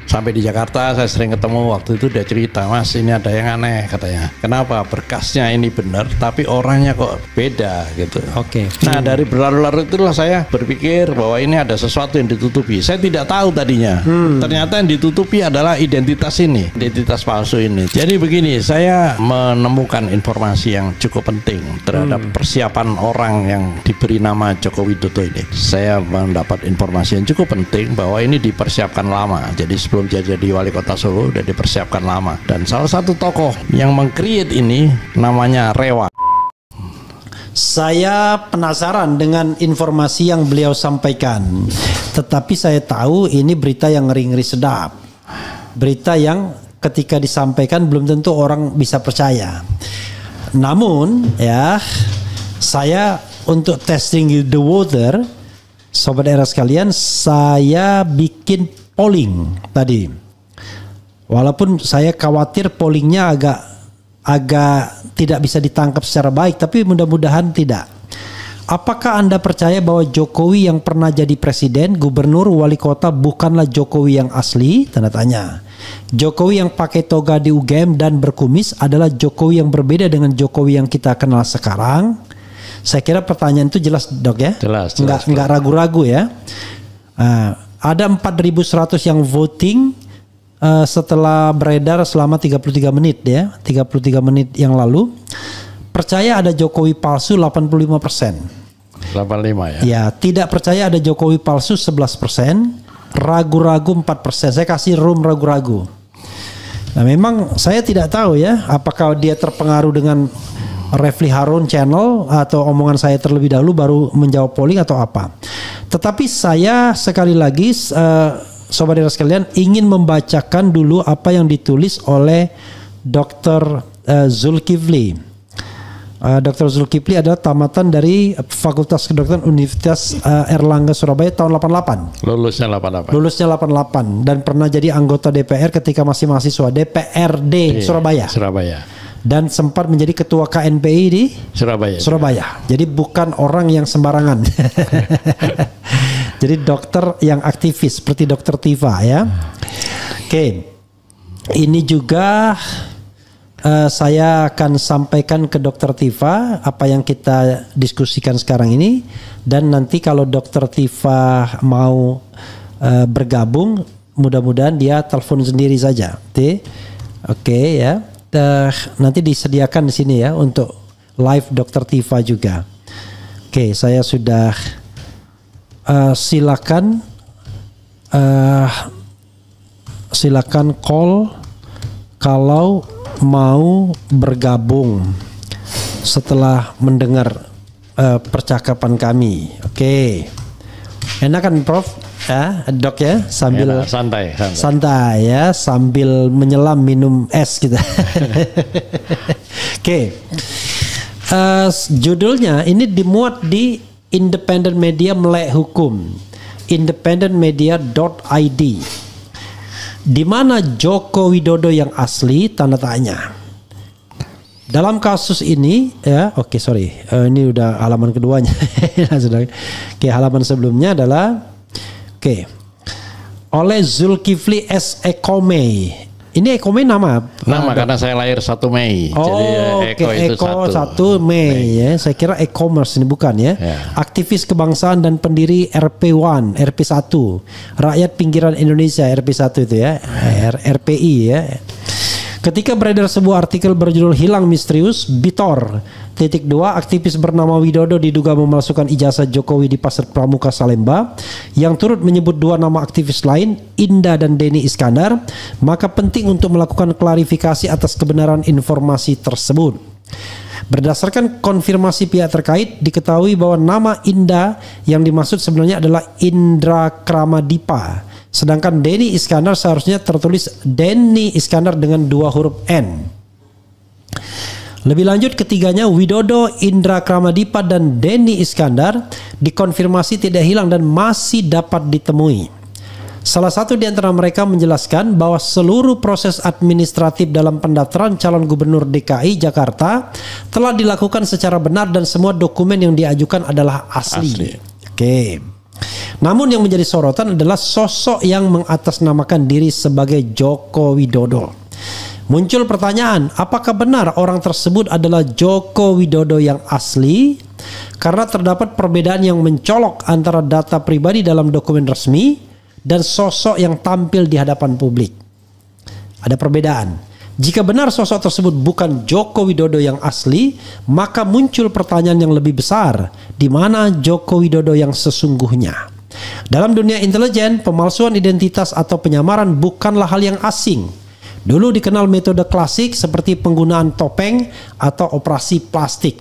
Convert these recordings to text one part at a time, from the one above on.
Sampai di Jakarta saya sering ketemu, waktu itu dia cerita, Mas ini ada yang aneh katanya. Kenapa? Berkasnya ini benar tapi orangnya kok beda gitu. Oke. Nah dari berlarut-larut itulah saya berpikir bahwa ini ada sesuatu yang ditutupi. Saya tidak tahu tadinya. Ternyata yang ditutupi adalah identitas ini, identitas palsu ini. Jadi begini, saya menemukan informasi yang cukup penting terhadap persiapan orang yang diberi nama Joko Widodo ini. Saya mendapat informasi yang cukup penting bahwa ini dipersiapkan lama. Jadi sebelum jadi wali kota Solo udah dipersiapkan lama. Dan salah satu tokoh yang meng-create ini namanya Rewa. Saya penasaran dengan informasi yang beliau sampaikan. Tetapi saya tahu ini berita yang ngeri-ngeri sedap. Berita yang ketika disampaikan belum tentu orang bisa percaya. Namun ya, saya untuk testing the water, Sobat Era sekalian, saya bikin polling tadi. Walaupun saya khawatir pollingnya agak tidak bisa ditangkap secara baik, tapi mudah-mudahan tidak. Apakah Anda percaya bahwa Jokowi yang pernah jadi presiden, gubernur, wali kota bukanlah Jokowi yang asli? Tanda tanya. Jokowi yang pakai toga di UGM dan berkumis adalah Jokowi yang berbeda dengan Jokowi yang kita kenal sekarang? Saya kira pertanyaan itu jelas, Dok ya? Jelas. Nggak ragu-ragu ya. Ada 4.100 yang voting setelah beredar selama 33 menit ya. 33 menit yang lalu. Percaya ada Jokowi palsu 85%. 85 ya. Ya, tidak percaya ada Jokowi palsu 11%. Ragu-ragu 4%. Saya kasih room ragu-ragu. Nah, memang saya tidak tahu ya apakah dia terpengaruh dengan Refli Harun channel atau omongan saya terlebih dahulu baru menjawab polling atau apa. Tetapi saya sekali lagi Sobat Era sekalian ingin membacakan dulu apa yang ditulis oleh Dr. Zulkifli. Dr. Zulkifli adalah tamatan dari Fakultas Kedokteran Universitas Erlangga Surabaya tahun 88. Lulusnya 88 dan pernah jadi anggota DPR ketika masih mahasiswa DPRD Surabaya. Dan sempat menjadi ketua KNPI di Surabaya. Jadi bukan orang yang sembarangan. Jadi dokter yang aktivis seperti Dokter Tifa ya. Oke. Ini juga saya akan sampaikan ke Dokter Tifa apa yang kita diskusikan sekarang ini, dan nanti kalau Dokter Tifa mau bergabung, mudah-mudahan dia telepon sendiri saja. Oke ya. Nanti disediakan di sini ya untuk live Dokter Tifa juga. Oke, saya sudah silakan call kalau mau bergabung setelah mendengar percakapan kami. Oke. Enak kan Prof? Ya, Dok ya, sambil santai ya, sambil menyelam minum es kita. Oke. Judulnya ini dimuat di Independent Media Melek Hukum, independentmedia.id. Di mana Joko Widodo yang asli? Tanda tanya. Dalam kasus ini ya, ini udah halaman keduanya. Oke, halaman sebelumnya adalah oleh Zulkifli S. Ekome. Ini Ekome nama karena saya lahir 1 Mei. Jadi Eko itu 1 Mei ya. Saya kira e-commerce ini bukan ya. Aktivis kebangsaan dan pendiri RP1, RP1, Rakyat Pinggiran Indonesia, RP1 itu ya. RPI ya. Ketika beredar sebuah artikel berjudul Hilang Misterius Bitor .2, aktivis bernama Widodo diduga memalsukan ijazah Jokowi di Pasar Pramuka Salemba yang turut menyebut 2 nama aktivis lain, Indah dan Denny Iskandar, maka penting untuk melakukan klarifikasi atas kebenaran informasi tersebut. Berdasarkan konfirmasi pihak terkait, diketahui bahwa nama Indah yang dimaksud sebenarnya adalah Indra Kramadipa. Sedangkan Denny Iskandar seharusnya tertulis Denny Iskandar dengan 2 huruf N. Lebih lanjut, ketiganya Widodo, Indra Kramadipa, dan Denny Iskandar dikonfirmasi tidak hilang dan masih dapat ditemui. Salah satu di antara mereka menjelaskan bahwa seluruh proses administratif dalam pendaftaran calon gubernur DKI Jakarta telah dilakukan secara benar dan semua dokumen yang diajukan adalah asli. Oke. Namun yang menjadi sorotan adalah sosok yang mengatasnamakan diri sebagai Joko Widodo. Muncul pertanyaan, apakah benar orang tersebut adalah Joko Widodo yang asli? Karena terdapat perbedaan yang mencolok antara data pribadi dalam dokumen resmi dan sosok yang tampil di hadapan publik. Ada perbedaan. Jika benar sosok tersebut bukan Joko Widodo yang asli, maka muncul pertanyaan yang lebih besar, di mana Joko Widodo yang sesungguhnya? Dalam dunia intelijen, pemalsuan identitas atau penyamaran bukanlah hal yang asing. Dulu dikenal metode klasik seperti penggunaan topeng atau operasi plastik.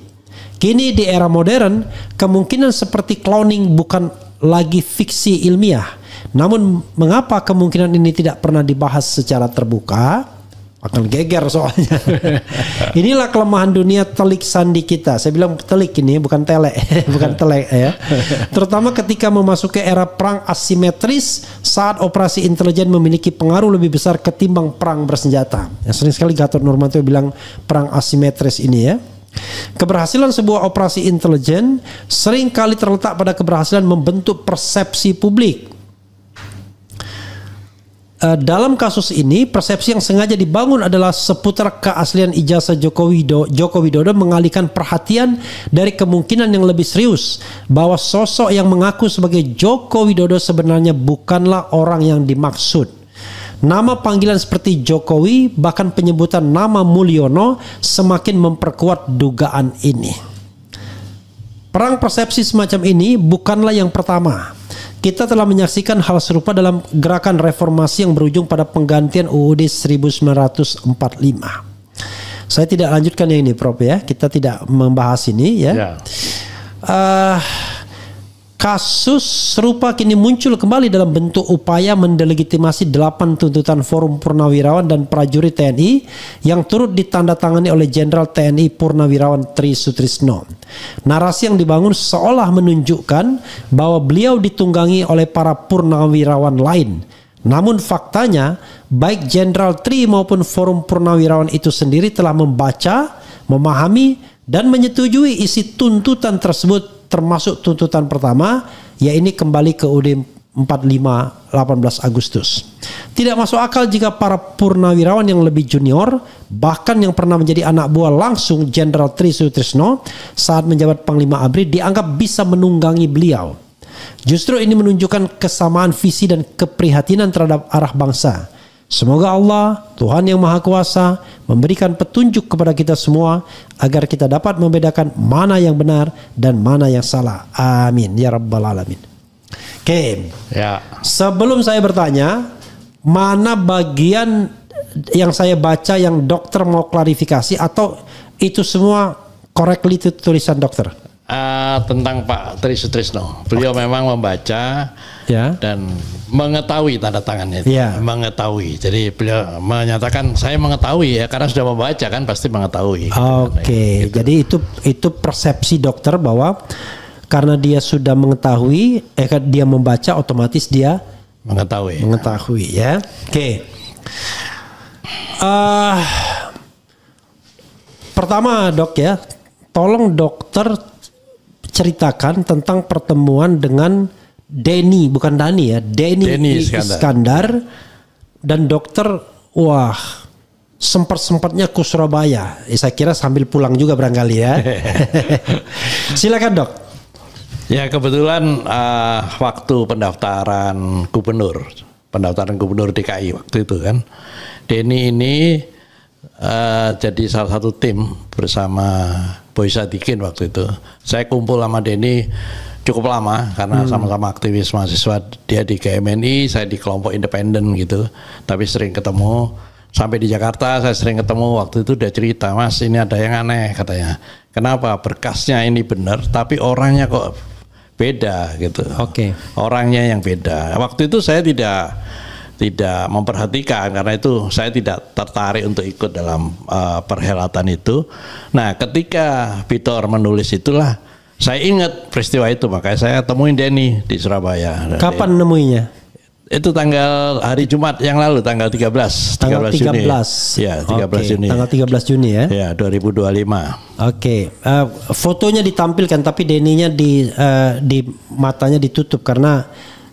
Kini di era modern, kemungkinan seperti cloning bukan lagi fiksi ilmiah. Namun mengapa kemungkinan ini tidak pernah dibahas secara terbuka? Akan geger soalnya. Inilah kelemahan dunia telik sandi kita. Saya bilang telik ini bukan tele, bukan telek ya. Terutama ketika memasuki era perang asimetris saat operasi intelijen memiliki pengaruh lebih besar ketimbang perang bersenjata. Ya, sering sekali Gatot Nurmantio bilang perang asimetris ini ya. Keberhasilan sebuah operasi intelijen sering kali terletak pada keberhasilan membentuk persepsi publik. Dalam kasus ini, persepsi yang sengaja dibangun adalah seputar keaslian ijazah Joko Widodo mengalihkan perhatian dari kemungkinan yang lebih serius bahwa sosok yang mengaku sebagai Joko Widodo sebenarnya bukanlah orang yang dimaksud. Nama panggilan seperti Jokowi, bahkan penyebutan nama Mulyono semakin memperkuat dugaan ini. Perang persepsi semacam ini bukanlah yang pertama. Kita telah menyaksikan hal serupa dalam gerakan reformasi yang berujung pada penggantian UUD 1945. Saya tidak lanjutkan yang ini, Prof ya. Kita tidak membahas ini ya. Kasus serupa kini muncul kembali dalam bentuk upaya mendelegitimasi 8 tuntutan Forum Purnawirawan dan Prajurit TNI yang turut ditandatangani oleh Jenderal TNI Purnawirawan Tri Sutrisno. Narasi yang dibangun seolah menunjukkan bahwa beliau ditunggangi oleh para purnawirawan lain. Namun faktanya, baik Jenderal Tri maupun Forum Purnawirawan itu sendiri telah membaca, memahami, dan menyetujui isi tuntutan tersebut, termasuk tuntutan pertama, yaitu kembali ke UUD 45 18 Agustus. Tidak masuk akal jika para purnawirawan yang lebih junior, bahkan yang pernah menjadi anak buah langsung Jenderal Tri Sutrisno saat menjabat Panglima ABRI, dianggap bisa menunggangi beliau. Justru ini menunjukkan kesamaan visi dan keprihatinan terhadap arah bangsa. Semoga Allah, Tuhan yang Maha Kuasa, memberikan petunjuk kepada kita semua agar kita dapat membedakan mana yang benar dan mana yang salah. Amin ya rabbal alamin. Oke. Ya. Sebelum saya bertanya, mana bagian yang saya baca yang dokter mau klarifikasi atau itu semua correctly itu tulisan dokter? Tentang Pak Tri Sutrisno, beliau memang membaca dan mengetahui tanda tangannya, mengetahui. Jadi beliau menyatakan saya mengetahui ya, karena sudah membaca kan pasti mengetahui. Gitu. Jadi itu persepsi dokter bahwa karena dia sudah mengetahui, dia membaca otomatis dia mengetahui ya. Pertama dok ya, tolong dokter ceritakan tentang pertemuan dengan Denny, bukan Dani ya, Denny Iskandar dan dokter. Wah, sempat-sempatnya ke Surabaya. Saya kira sambil pulang juga barangkali ya. Silakan dok. Ya kebetulan waktu pendaftaran gubernur DKI waktu itu kan, Denny ini jadi salah satu tim bersama Boy Sadikin waktu itu. Saya kumpul sama Denny cukup lama karena sama-sama aktivis mahasiswa, dia di KMNI, saya di kelompok independen gitu. Tapi sering ketemu, sampai di Jakarta saya sering ketemu. Waktu itu dia cerita, Mas ini ada yang aneh katanya. Kenapa berkasnya ini benar tapi orangnya kok beda gitu. Orangnya yang beda. Waktu itu saya tidak memperhatikan karena itu saya tidak tertarik untuk ikut dalam perhelatan itu. Nah ketika Vitor menulis itulah saya ingat peristiwa itu, makanya saya temuin Denny di Surabaya. Kapan nemuinya? Itu tanggal hari Jumat yang lalu, tanggal 13 Tanggal 13. Juni. Ya, 13 Juni. Tanggal 13 Juni ya. Ya, 2025. Oke. Fotonya ditampilkan tapi Denny-nya di matanya ditutup karena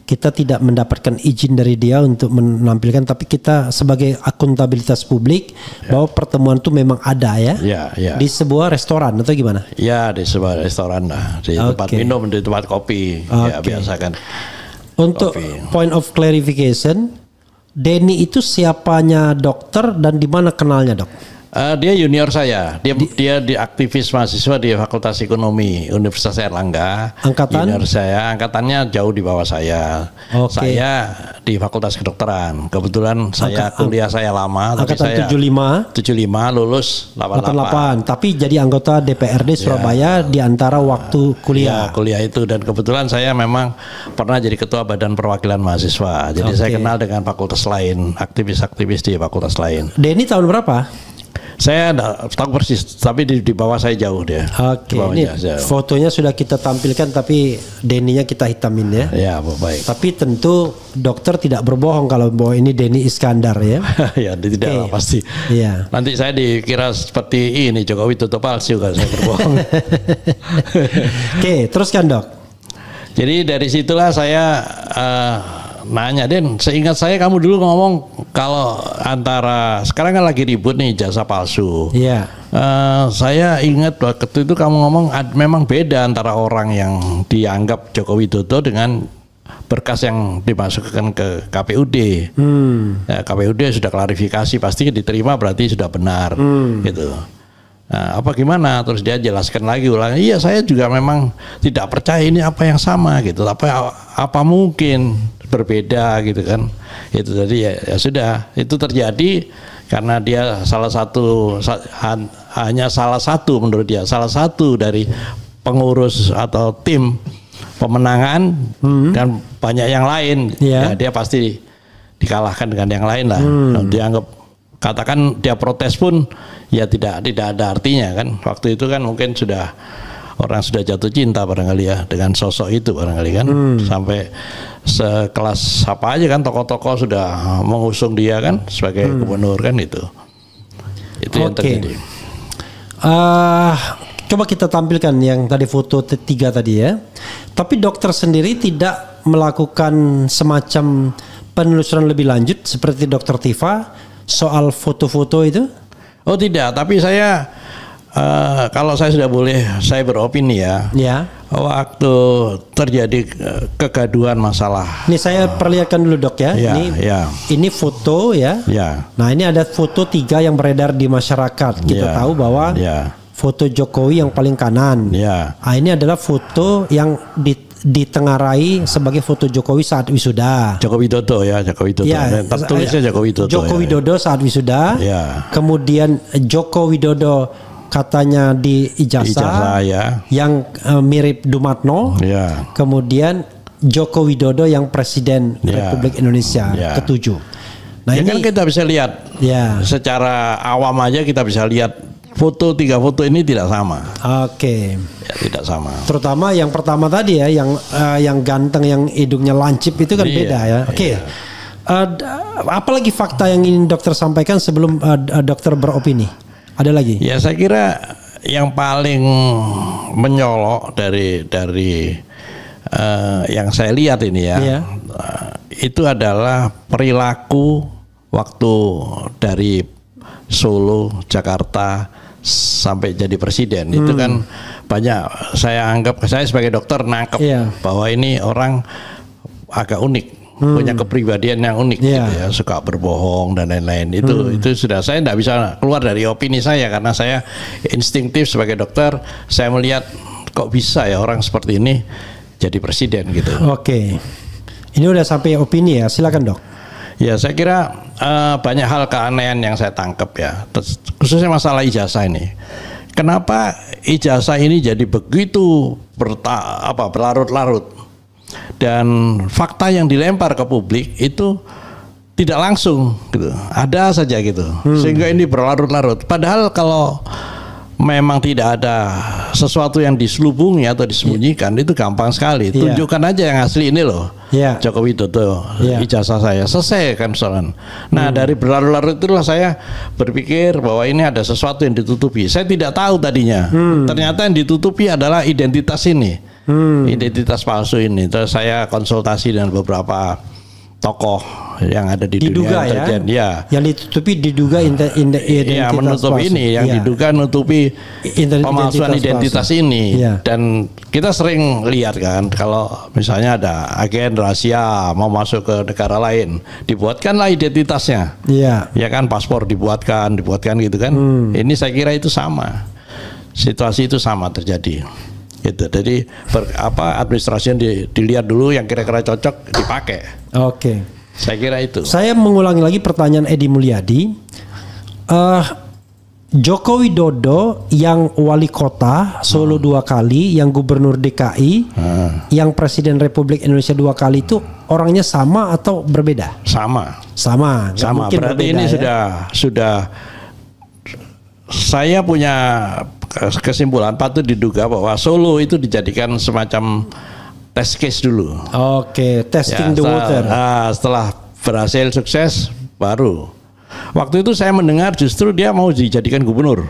kita tidak mendapatkan izin dari dia untuk menampilkan, tapi kita sebagai akuntabilitas publik bahwa pertemuan itu memang ada ya. Ya. Di sebuah restoran atau gimana? Ya, di sebuah restoran lah, di tempat minum, di tempat kopi. Ya, biasa kan. Untuk point of clarification, Denny itu siapanya dokter dan di mana kenalnya, Dok? Dia junior saya. Dia di aktivis mahasiswa di Fakultas Ekonomi Universitas Airlangga. Angkatan? Junior saya, angkatannya jauh di bawah saya. Saya di Fakultas Kedokteran. Kebetulan kuliah saya lama. Angkatan tapi saya 75 lulus 88. Tapi jadi anggota DPRD Surabaya di antara waktu kuliah. Ya, kuliah itu, dan kebetulan saya memang pernah jadi ketua Badan Perwakilan Mahasiswa. Jadi saya kenal dengan fakultas lain, aktivis-aktivis di fakultas lain. Denny tahun berapa? Saya tahu persis, tapi di bawah saya jauh dia. Oke, ini fotonya sudah kita tampilkan, tapi Denny-nya kita hitamin ya. Ya, baik. Tapi tentu dokter tidak berbohong kalau bahwa ini Denny Iskandar ya. Ya, tidak lah, pasti. Iya. Nanti saya dikira seperti ini, Jokowi tutup palsu kalau saya berbohong. Oke, teruskan, Dok. Jadi dari situlah saya nanya, Den, seingat saya kamu dulu ngomong kalau antara, sekarang kan lagi ribut nih ijazah palsu. Iya. Saya ingat waktu itu kamu ngomong memang beda antara orang yang dianggap Joko Widodo dengan berkas yang dimasukkan ke KPUD. Ya, KPUD sudah klarifikasi, pasti diterima berarti sudah benar, gitu. Nah, apa gimana? Terus dia jelaskan lagi ulang. Iya, saya juga memang tidak percaya ini apa yang sama gitu. Apa mungkin berbeda gitu kan? Itu tadi ya sudah, itu terjadi karena dia hanya salah satu menurut dia, salah satu dari pengurus atau tim pemenangan dan banyak yang lain. Ya, dia pasti dikalahkan dengan yang lain lah. Dianggap, katakan dia protes pun ya tidak ada artinya kan. Waktu itu kan mungkin orang sudah jatuh cinta barangkali ya dengan sosok itu barangkali kan. Sampai sekelas apa aja kan, tokoh-tokoh sudah mengusung dia kan sebagai gubernur kan itu. Itu yang terjadi. Coba kita tampilkan yang tadi foto 3 tadi ya. Tapi dokter sendiri tidak melakukan semacam penelusuran lebih lanjut seperti Dokter Tifa soal foto-foto itu? Oh tidak, tapi saya kalau saya sudah boleh saya beropini ya. Ya. Waktu terjadi kegaduhan masalah. Ini saya perlihatkan dulu, Dok ya. Ini foto ya. Nah, ini ada foto 3 yang beredar di masyarakat. Kita tahu bahwa foto Jokowi yang paling kanan. Nah, ini adalah foto yang ditengarai sebagai foto Jokowi saat wisuda. Joko Widodo ya, Joko Widodo. Tulisnya Joko Widodo. Joko Widodo saat wisuda. Kemudian Joko Widodo katanya di ijazah yang mirip Dumatno. Kemudian Joko Widodo yang Presiden Republik Indonesia ke-7. Nah, ini kan kita bisa lihat. Secara awam aja kita bisa lihat. 3 foto ini tidak sama. Oke. Ya, tidak sama. Terutama yang pertama tadi ya, yang ganteng, yang hidungnya lancip itu kan beda ya. Oke. Apalagi fakta yang ingin dokter sampaikan sebelum dokter beropini? Ada lagi? Ya, saya kira yang paling menyolok dari yang saya lihat ini ya, itu adalah perilaku waktu dari Solo, Jakarta sampai jadi presiden. Itu kan banyak, saya sebagai dokter nangkep bahwa ini orang agak unik, punya kepribadian yang unik gitu ya, suka berbohong dan lain-lain. Itu sudah, saya tidak bisa keluar dari opini saya karena saya instingtif sebagai dokter. Saya melihat kok bisa ya orang seperti ini jadi presiden gitu. Oke. Ini udah sampai opini ya, silakan, Dok. Ya, saya kira banyak hal keanehan yang saya tangkap ya, khususnya masalah ijazah ini. Kenapa ijazah ini jadi begitu berlarut-larut, dan fakta yang dilempar ke publik itu tidak langsung gitu, ada saja gitu, sehingga ini berlarut-larut. Padahal kalau memang tidak ada sesuatu yang diselubungi atau disembunyikan, itu gampang sekali. Tunjukkan aja yang asli ini loh. Joko Widodo, ijazah saya, selesai kan soalan. Nah, dari berlarut-larut itulah saya berpikir bahwa ini ada sesuatu yang ditutupi. Saya tidak tahu tadinya. Ternyata yang ditutupi adalah identitas ini. Identitas palsu ini. Terus saya konsultasi dengan beberapa tokoh yang ada di dunia intelijen, Yang ditutupi diduga identitas menutup palsu. Ini yang diduga nutupi pemalsuan identitas ini. Dan kita sering lihat kan, kalau misalnya ada agen rahasia mau masuk ke negara lain, dibuatkanlah identitasnya. Ya kan, paspor dibuatkan gitu kan. Ini saya kira itu sama. Situasi itu sama terjadi. Gitu. Jadi administrasi yang dilihat dulu yang kira-kira cocok dipakai. Oke. Saya kira itu. Saya mengulangi lagi pertanyaan Edi Mulyadi. Joko Widodo yang wali kota Solo 2 kali, yang gubernur DKI, yang presiden Republik Indonesia 2 kali itu orangnya sama atau berbeda? Sama. berbeda, Berarti ini sudah saya punya kesimpulan patut diduga bahwa Solo itu dijadikan semacam test case dulu. Oke, testing the water. Setelah berhasil sukses, baru. Waktu itu saya mendengar justru dia mau dijadikan gubernur.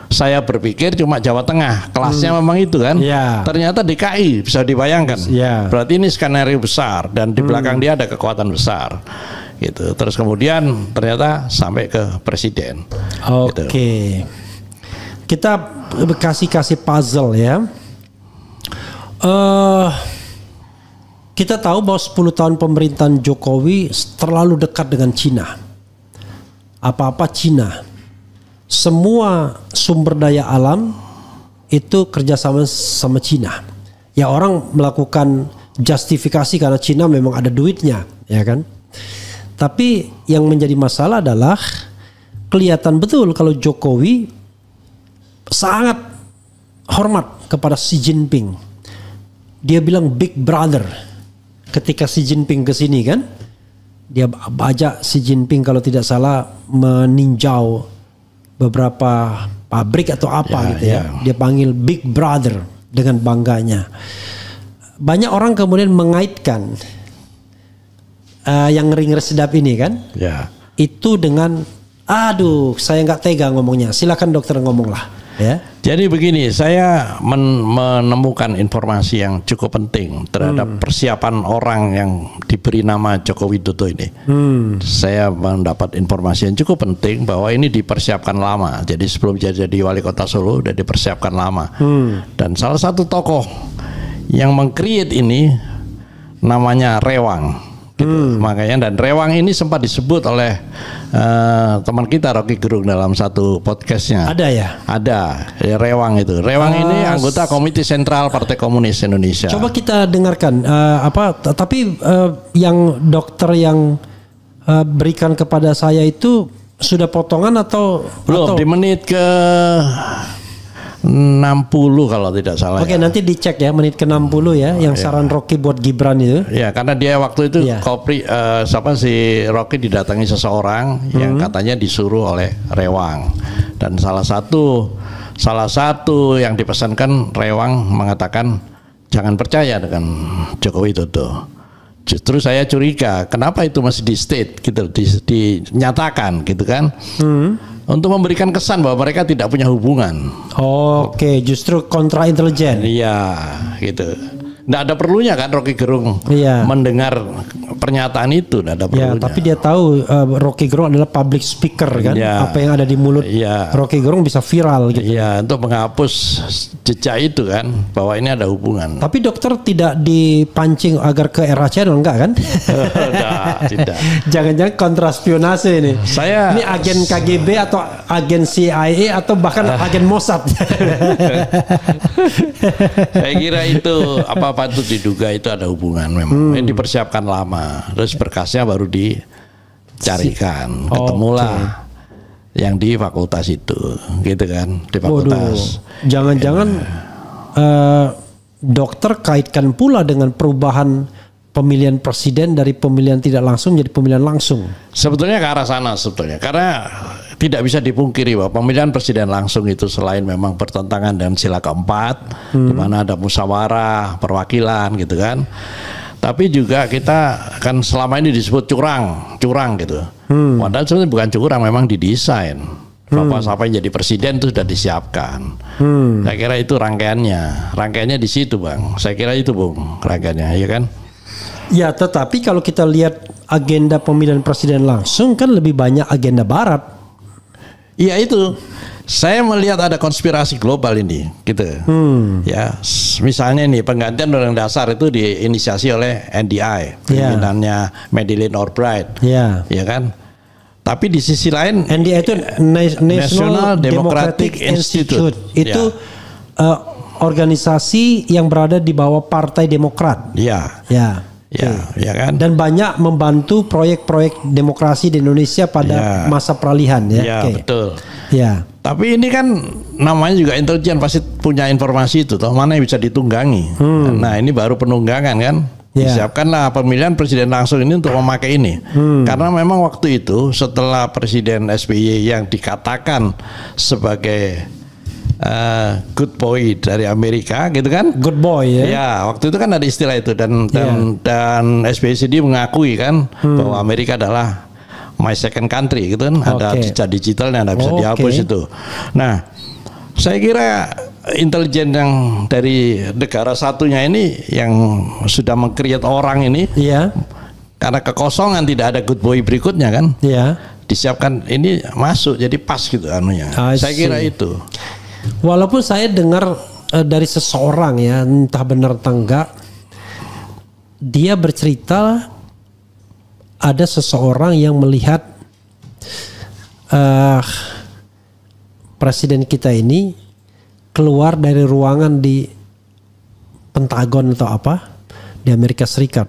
Saya berpikir cuma Jawa Tengah, kelasnya memang itu kan. Ternyata DKI, bisa dibayangkan. Berarti ini skenario besar dan di belakang dia ada kekuatan besar. Gitu. Terus kemudian ternyata sampai ke presiden. Oke. Gitu. Kita kasih puzzle ya. Kita tahu bahwa 10 tahun pemerintahan Jokowi terlalu dekat dengan Cina. Apa-apa Cina. Semua sumber daya alam itu kerjasama sama Cina. Ya, orang melakukan justifikasi karena Cina memang ada duitnya, ya kan? Tapi yang menjadi masalah adalah kelihatan betul kalau Jokowi sangat hormat kepada Xi Jinping. Dia bilang big brother ketika Xi Jinping ke sini kan. Dia ajak Xi Jinping kalau tidak salah meninjau beberapa pabrik atau apa gitu ya. Dia panggil big brother dengan bangganya. Banyak orang kemudian mengaitkan yang ngeri-ngeri sedap ini kan. Itu dengan saya nggak tega ngomongnya. Silakan dokter ngomonglah. Jadi begini, saya menemukan informasi yang cukup penting terhadap persiapan orang yang diberi nama Joko Widodo ini. Saya mendapat informasi yang cukup penting bahwa ini dipersiapkan lama. Jadi sebelum jadi wali kota Solo sudah dipersiapkan lama. Dan salah satu tokoh yang meng-create ini namanya Rewang. Gitu. Makanya, dan Rewang ini sempat disebut oleh teman kita Rocky Gerung dalam satu podcastnya. Ada ya? Ada, ya, Rewang itu. Rewang ini anggota Komite Sentral Partai Komunis Indonesia. Coba kita dengarkan tapi yang dokter yang berikan kepada saya itu sudah potongan atau belum? Di menit ke 60 kalau tidak salah. Oke, nanti dicek ya menit ke 60 ya, yang saran Rocky buat Gibran itu. Ya, karena dia waktu itu si Rocky didatangi seseorang yang katanya disuruh oleh Rewang. Dan salah satu yang dipesankan Rewang mengatakan jangan percaya dengan Joko Widodo. Justru saya curiga kenapa itu masih di state gitu, dinyatakan gitu kan. Untuk memberikan kesan bahwa mereka tidak punya hubungan. Oke, justru kontra intelijen. Iya, gitu. Nggak ada perlunya kan Rocky Gerung mendengar pernyataan itu, nggak ada perlunya. Tapi dia tahu Rocky Gerung adalah public speaker kan. Apa yang ada di mulut Rocky Gerung bisa viral gitu. Iya, untuk menghapus jejak itu kan, bahwa ini ada hubungan. Tapi dokter tidak dipancing agar ke era channel, enggak kan? Tidak. Jangan-jangan kontraspionase ini. Ini agen KGB atau agen CIA atau bahkan agen Mossad. Saya kira itu patut diduga itu ada hubungan memang. Ini dipersiapkan lama. Terus berkasnya baru dicarikan. Ketemulah yang di fakultas itu, gitu kan, di fakultas. Jangan-jangan dokter kaitkan pula dengan perubahan pemilihan presiden dari pemilihan tidak langsung jadi pemilihan langsung. Sebetulnya ke arah sana sebetulnya. Karena tidak bisa dipungkiri bahwa pemilihan presiden langsung itu selain memang bertentangan dengan sila keempat, di mana ada musyawarah, perwakilan gitu kan. Tapi juga kita kan selama ini disebut curang gitu. Padahal sebenarnya bukan curang, memang didesain. Bapak siapa yang jadi presiden itu sudah disiapkan. Saya kira itu rangkaiannya di situ, Bang. Saya kira itu, Bung, rangkaiannya, ya kan? Ya, tetapi kalau kita lihat agenda pemilihan presiden langsung kan lebih banyak agenda barat. Iya itu. Saya melihat ada konspirasi global ini, gitu. Ya, misalnya nih penggantian Undang-Undang Dasar itu diinisiasi oleh NDI, pimpinannya Madeleine Albright, ya kan. Tapi di sisi lain, NDI itu National Democratic Institute. Itu organisasi yang berada di bawah Partai Demokrat. Ya kan. Dan banyak membantu proyek-proyek demokrasi di Indonesia pada masa peralihan, ya. Betul. Ya. Tapi ini kan namanya juga intelijen, pasti punya informasi itu, toh mana yang bisa ditunggangi. Nah ini baru penunggangan kan. Disiapkanlah pemilihan presiden langsung ini untuk memakai ini. Karena memang waktu itu setelah Presiden SBY yang dikatakan sebagai good boy dari Amerika gitu kan, good boy ya. Ya waktu itu kan ada istilah itu dan SBY sendiri mengakui kan bahwa Amerika adalah my second country gitu kan. Ada jejak digitalnya, nggak bisa dihapus itu. Nah saya kira intelijen yang dari negara satunya ini yang sudah meng-create orang ini, karena kekosongan tidak ada good boy berikutnya kan, disiapkan ini masuk jadi pas gitu anunya. Saya kira itu. Walaupun saya dengar dari seseorang ya, entah benar atau enggak, dia bercerita ada seseorang yang melihat presiden kita ini keluar dari ruangan di Pentagon atau apa di Amerika Serikat.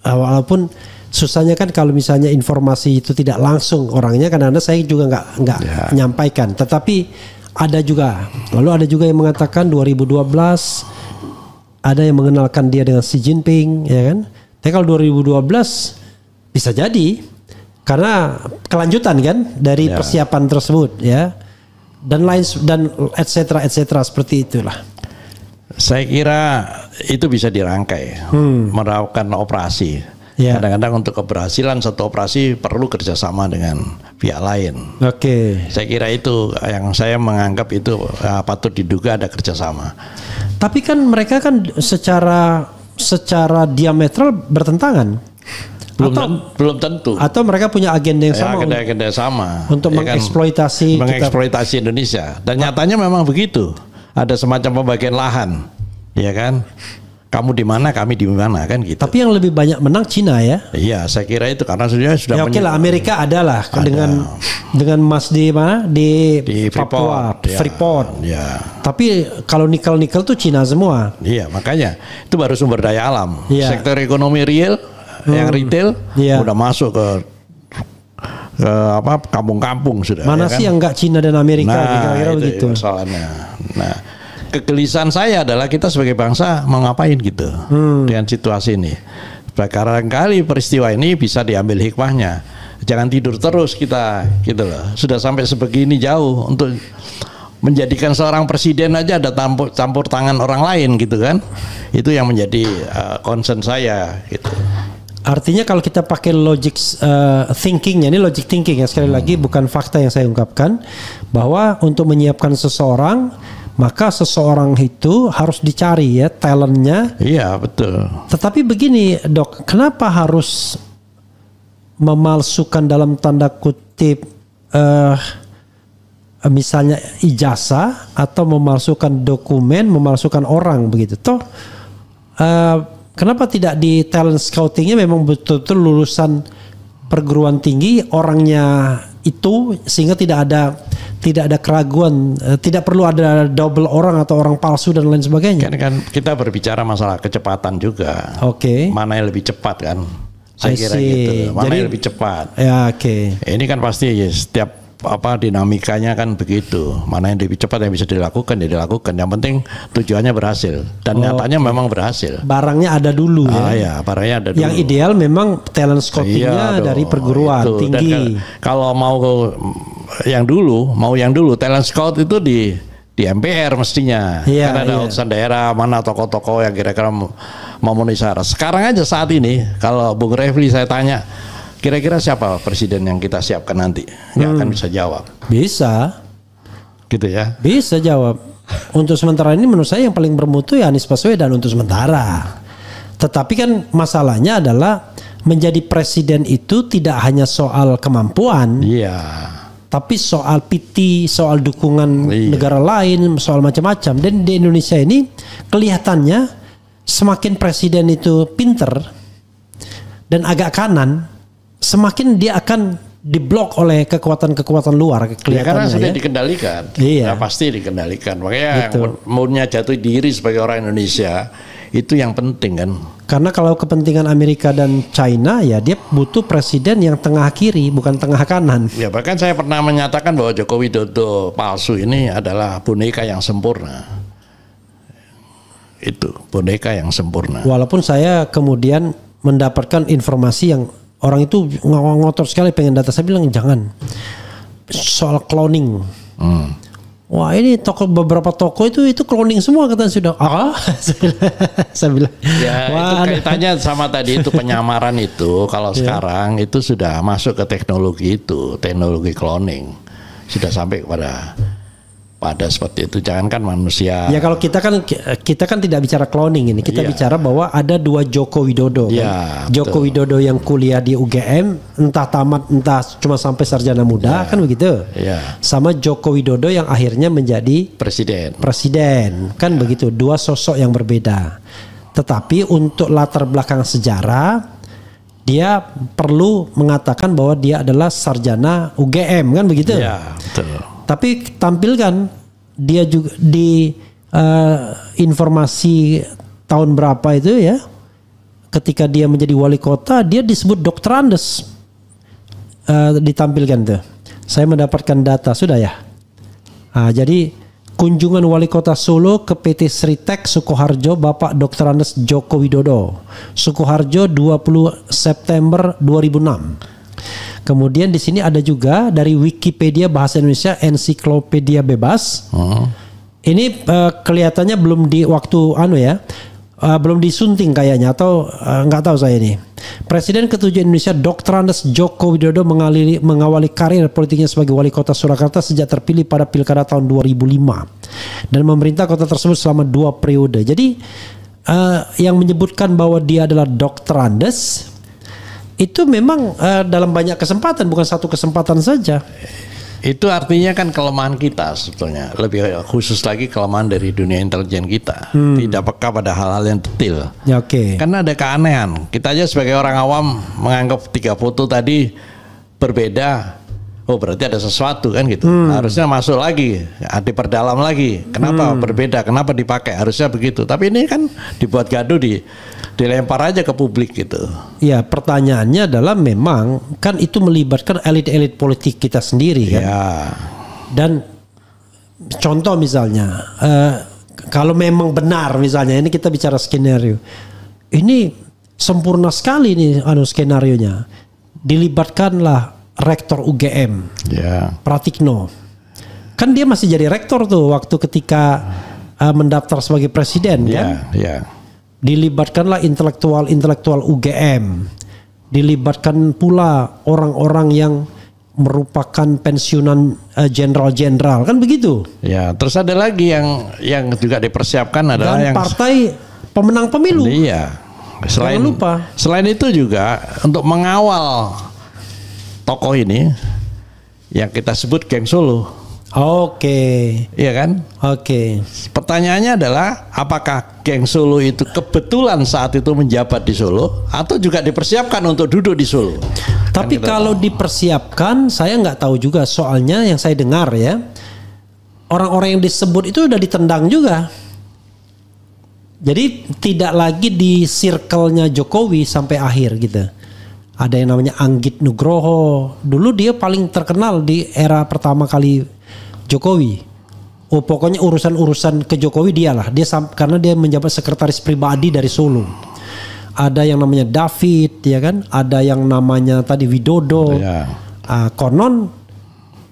Walaupun susahnya kan kalau misalnya informasi itu tidak langsung orangnya, karena saya juga nggak menyampaikan. Tetapi ada juga, lalu ada juga yang mengatakan 2012 ada yang mengenalkan dia dengan Xi Jinping, ya kan? Tapi kalau 2012 bisa jadi karena kelanjutan kan dari persiapan tersebut, ya, dan lain dan etc seperti itulah. Saya kira itu bisa dirangkai, melakukan operasi. Kadang-kadang untuk keberhasilan satu operasi perlu kerjasama dengan pihak lain. Saya kira itu yang saya menganggap itu patut diduga ada kerjasama. Tapi kan mereka kan secara diametral bertentangan. Belum tentu. Atau mereka punya agenda yang sama. Agenda sama. Untuk mengeksploitasi Indonesia. Dan nyatanya memang begitu. Ada semacam pembagian lahan, ya kan? Kamu di mana, kami di mana kan gitu. Tapi yang lebih banyak menang Cina ya? Iya, saya kira itu karena sudah ya oke lah, Amerika adalah dengan emas di mana di Papua, Freeport. Ya. Tapi kalau nikel tuh Cina semua. Iya, makanya itu baru sumber daya alam. Ya. Sektor ekonomi real yang retail udah masuk ke kampung-kampung sudah. Mana sih yang enggak Cina dan Amerika? Kira-kira begitu. Masalahnya. Nah, kegelisahan saya adalah kita sebagai bangsa mau ngapain gitu dengan situasi ini. Barangkali peristiwa ini bisa diambil hikmahnya. Jangan tidur terus kita gitu loh. Sudah sampai sebegini jauh untuk menjadikan seorang presiden aja ada campur tangan orang lain gitu kan. Itu yang menjadi concern saya gitu. Artinya kalau kita pakai logic thinkingnya, ini logic thinking ya, sekali lagi bukan fakta yang saya ungkapkan, bahwa untuk menyiapkan seseorang maka seseorang itu harus dicari ya talentnya. Iya betul. Tetapi begini Dok, kenapa harus memalsukan dalam tanda kutip misalnya ijazah atau memalsukan dokumen, memalsukan orang begitu? Toh kenapa tidak di talent scoutingnya memang betul-betul lulusan perguruan tinggi orangnya itu, sehingga tidak ada keraguan, tidak perlu ada double orang atau orang palsu dan lain sebagainya. Kan kita berbicara masalah kecepatan juga. Mana yang lebih cepat kan? Saya kira gitu. Mana yang lebih cepat? Ya, Ini kan pasti setiap dinamikanya kan begitu. Mana yang lebih cepat yang bisa dilakukan ya dilakukan. Yang penting tujuannya berhasil dan nyatanya memang berhasil. Barangnya ada dulu ya. Barangnya ada dulu. Yang ideal memang talent scoutingnya dari perguruan tinggi. Kalau mau yang dulu talent scout itu di MPR mestinya. Iya, Karena ada utusan daerah, mana tokoh-tokoh yang kira-kira memenuhi syarat. Sekarang aja saat ini kalau Bung Refli saya tanya, kira-kira siapa presiden yang kita siapkan nanti? Nggak akan bisa jawab. Bisa. Gitu ya. Bisa jawab. Untuk sementara ini menurut saya yang paling bermutu ya Anies Baswedan untuk sementara. Tetapi kan masalahnya adalah menjadi presiden itu tidak hanya soal kemampuan. Iya. Tapi soal PT, soal dukungan negara lain, soal macam-macam. Dan di Indonesia ini kelihatannya semakin presiden itu pinter dan agak kanan, semakin dia akan diblok oleh kekuatan-kekuatan luar. Ya, karena sudah dikendalikan. Iya. Nah, pasti dikendalikan. Makanya maunya jatuh diri sebagai orang Indonesia itu yang penting kan. Karena kalau kepentingan Amerika dan China ya dia butuh presiden yang tengah kiri bukan tengah kanan. Ya bahkan saya pernah menyatakan bahwa Joko Widodo palsu ini adalah boneka yang sempurna. Itu boneka yang sempurna. Walaupun saya kemudian mendapatkan informasi yang orang itu ngotot sekali pengen data, saya bilang jangan. Soal cloning. Wah ini beberapa toko itu cloning semua katanya sudah. Saya bilang. Ya itu kaitannya sama tadi itu penyamaran itu. Kalau sekarang itu sudah masuk ke teknologi cloning sudah sampai pada seperti itu. Jangankan manusia. Ya kalau kita kan tidak bicara cloning ini. Kita bicara bahwa ada dua Joko Widodo. Ya, kan? Joko Widodo yang kuliah di UGM, entah tamat, entah cuma sampai sarjana muda, kan begitu. Ya. Sama Joko Widodo yang akhirnya menjadi presiden. Kan begitu. Dua sosok yang berbeda. Tetapi untuk latar belakang sejarah, dia perlu mengatakan bahwa dia adalah sarjana UGM, kan begitu. Ya, betul. Tapi tampilkan dia juga di informasi tahun berapa itu ya, ketika dia menjadi wali kota dia disebut Dr. Andes, ditampilkan tuh. Saya mendapatkan data sudah ya. Jadi kunjungan wali kota Solo ke PT Sritek Sukoharjo Bapak Dr. Andes Joko Widodo, Sukoharjo 20 September 2006. Kemudian di sini ada juga dari Wikipedia Bahasa Indonesia Ensiklopedia Bebas. Ini kelihatannya belum di waktu belum disunting kayaknya atau nggak tahu saya ini. Presiden ke-7 Indonesia Dr. Andes Joko Widodo mengawali karir politiknya sebagai wali kota Surakarta sejak terpilih pada pilkada tahun 2005 dan memerintah kota tersebut selama 2 periode. Jadi yang menyebutkan bahwa dia adalah Dr. Andes itu memang dalam banyak kesempatan, bukan satu kesempatan saja. Itu artinya kan kelemahan kita sebetulnya. Lebih khusus lagi kelemahan dari dunia intelijen kita. Tidak peka pada hal-hal yang detail. Ya, oke. Karena ada keanehan. Kita aja sebagai orang awam menganggap 3 foto tadi berbeda. Oh berarti ada sesuatu kan gitu. Harusnya masuk lagi, diperdalam lagi. Kenapa berbeda? Kenapa dipakai? Harusnya begitu. Tapi ini kan dibuat gaduh, dilempar aja ke publik gitu. Ya pertanyaannya adalah memang kan itu melibatkan elit-elit politik kita sendiri kan. Ya. Dan contoh misalnya, kalau memang benar misalnya ini kita bicara skenario, ini sempurna sekali nih skenarionya. Dilibatkanlah rektor UGM, Pratikno. Kan dia masih jadi rektor tuh waktu ketika mendaftar sebagai presiden kan. Dilibatkanlah intelektual UGM. Dilibatkan pula orang-orang yang merupakan pensiunan jenderal-jenderal kan begitu. Ya, terus ada lagi yang juga dipersiapkan adalah dan yang partai pemenang pemilu. Iya. Jangan lupa. Selain itu juga untuk mengawal tokoh ini yang kita sebut geng Solo. Oke. Iya kan? Oke. Pertanyaannya adalah apakah geng Solo itu kebetulan saat itu menjabat di Solo atau juga dipersiapkan untuk duduk di Solo? Tapi kan kalau dipersiapkan saya nggak tahu juga, soalnya yang saya dengar ya orang-orang yang disebut itu udah ditendang juga. Jadi tidak lagi di circle-nya Jokowi sampai akhir gitu. Ada yang namanya Anggit Nugroho. Dulu dia paling terkenal di era pertama kali Jokowi. Oh pokoknya urusan-urusan ke Jokowi dialah. Karena dia menjabat sekretaris pribadi dari Solo. Ada yang namanya David, ya kan? Ada yang namanya tadi Widodo. Ya. Konon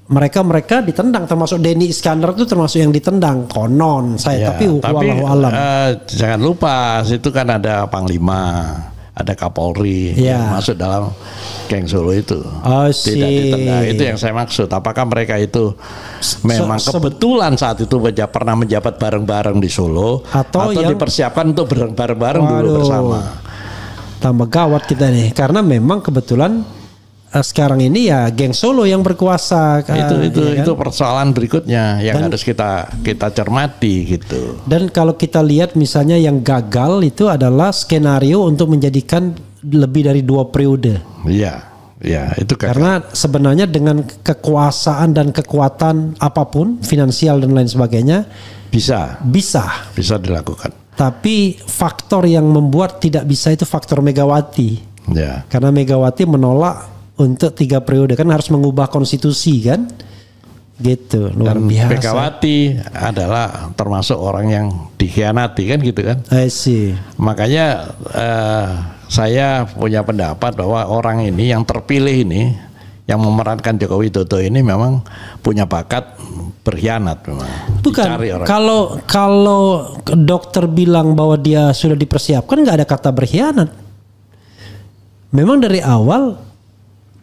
mereka ditendang, termasuk Denny Iskandar itu termasuk yang ditendang konon saya, tapi wallahu alam. Jangan lupa situ kan ada Panglima, ada Kapolri yang masuk dalam geng Solo itu. Tidak ditendang, itu yang saya maksud. Apakah mereka itu memang kebetulan saat itu pernah menjabat bareng-bareng di Solo, atau dipersiapkan untuk bareng-bareng dulu bersama? Tambah gawat kita nih, karena memang kebetulan sekarang ini ya geng Solo yang berkuasa. Itu persoalan berikutnya yang harus kita cermati gitu. Dan kalau kita lihat misalnya yang gagal itu adalah skenario untuk menjadikan lebih dari 2 periode. Iya, itu gagal. Karena sebenarnya dengan kekuasaan dan kekuatan apapun, finansial dan lain sebagainya, bisa dilakukan. Tapi faktor yang membuat tidak bisa itu faktor Megawati. Ya. Karena Megawati menolak untuk 3 periode, kan harus mengubah konstitusi kan, gitu. Luar biasa. Megawati adalah termasuk orang yang dikhianati kan, gitu kan. I see. Makanya saya punya pendapat bahwa orang ini yang terpilih ini, yang memerankan Joko Widodo ini memang punya bakat berkhianat memang. Bukan. Kalau dokter bilang bahwa dia sudah dipersiapkan, nggak ada kata berkhianat. Memang dari awal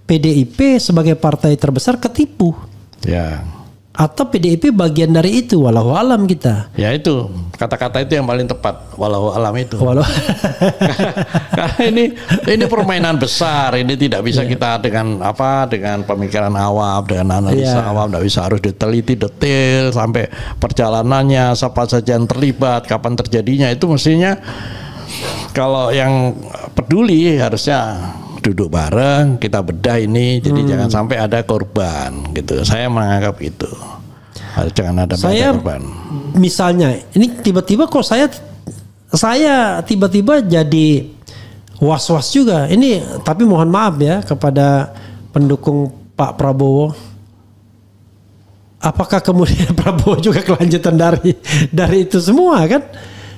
PDIP sebagai partai terbesar ketipu. Ya. Atau PDIP bagian dari itu, walau alam kita. Ya itu, kata-kata itu yang paling tepat, walau alam itu. Karena ini permainan besar, ini tidak bisa kita dengan pemikiran awam, dengan analisa awam, tidak bisa, harus diteliti detail sampai perjalanannya, siapa saja yang terlibat, kapan terjadinya, itu mestinya kalau yang peduli harusnya duduk bareng, kita bedah ini, jadi jangan sampai ada korban gitu. Saya menganggap itu. Jangan ada korban. Misalnya, ini tiba-tiba kok saya tiba-tiba jadi was-was juga. Ini tapi mohon maaf ya kepada pendukung Pak Prabowo. Apakah kemudian Prabowo juga kelanjutan dari itu semua kan?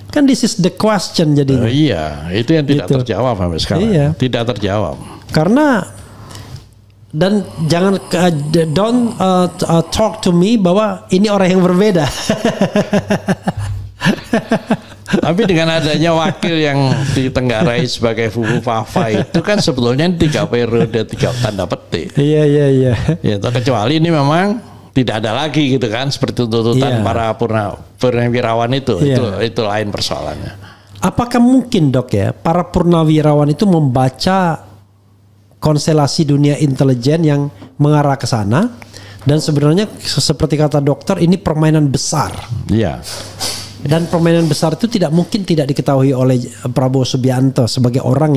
Kan this is the question jadinya. Iya, itu yang tidak terjawab sampai sekarang. Iya. Tidak terjawab. Karena dan jangan don't talk to me bahwa ini orang yang berbeda. Tapi dengan adanya wakil yang ditenggarai sebagai Fufu Fafa itu kan sebetulnya 3 periode 3 tanda petik. Iya. Ya, kecuali ini memang tidak ada lagi gitu kan, seperti tuntutan para purnawirawan itu. Itu lain persoalannya. Apakah mungkin dok ya para purnawirawan itu membaca konstelasi dunia intelijen yang mengarah ke sana, dan sebenarnya seperti kata dokter ini permainan besar. Iya. Dan permainan besar itu tidak mungkin tidak diketahui oleh Prabowo Subianto sebagai orang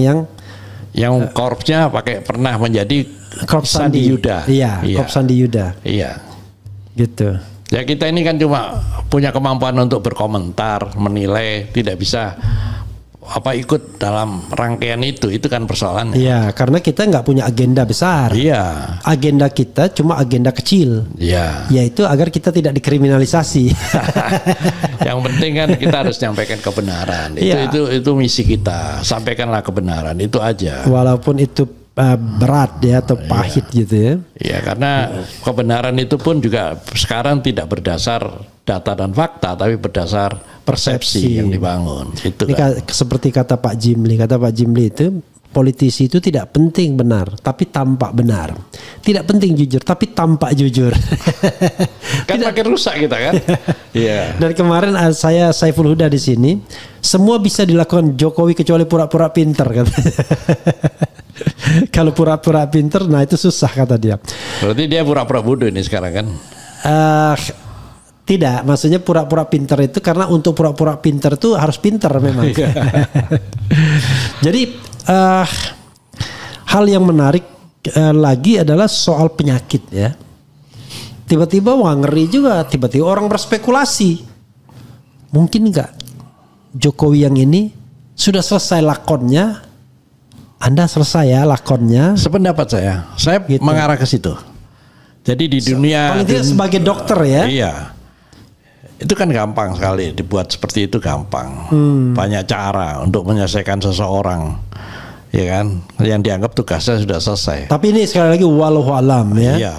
yang korpsnya pernah menjadi Korps Sandi Yuda. Iya. Korps Sandi Yuda. Iya. Gitu. Ya kita ini kan cuma punya kemampuan untuk berkomentar, menilai, tidak bisa ikut dalam rangkaian itu kan persoalannya. Iya, karena kita nggak punya agenda besar. Iya. Agenda kita cuma agenda kecil. Iya. Yaitu agar kita tidak dikriminalisasi. Yang penting kan kita harus menyampaikan kebenaran. Itu misi kita. Sampaikanlah kebenaran, itu aja. Walaupun itu berat ya atau pahit gitu ya. Iya, karena kebenaran itu pun juga sekarang tidak berdasar data dan fakta, tapi berdasar persepsi yang dibangun. Itu kan. Seperti kata Pak Jimli, itu politisi itu tidak penting benar, tapi tampak benar. Tidak penting jujur, tapi tampak jujur. Kan makin rusak kita kan. Iya. Dan kemarin saya Saiful Huda di sini, semua bisa dilakukan Jokowi kecuali pura-pura pinter katanya. Kalau pura-pura pinter, nah itu susah kata dia. Berarti dia pura-pura bodoh ini sekarang kan? Tidak, maksudnya pura-pura pinter itu karena untuk pura-pura pinter itu harus pinter memang. Jadi hal yang menarik lagi adalah soal penyakit ya. Tiba-tiba ngeri juga, tiba-tiba orang berspekulasi. Mungkin enggak Jokowi yang ini sudah selesai lakonnya? Anda selesai ya lakonnya? Sependapat saya gitu. Mengarah ke situ. Jadi di dunia paling tidak sebagai dokter ya. Iya. Itu kan gampang sekali dibuat seperti itu, gampang. Banyak cara untuk menyelesaikan seseorang. Ya kan? Yang dianggap tugasnya sudah selesai. Tapi ini sekali lagi walau alam ya. Iya.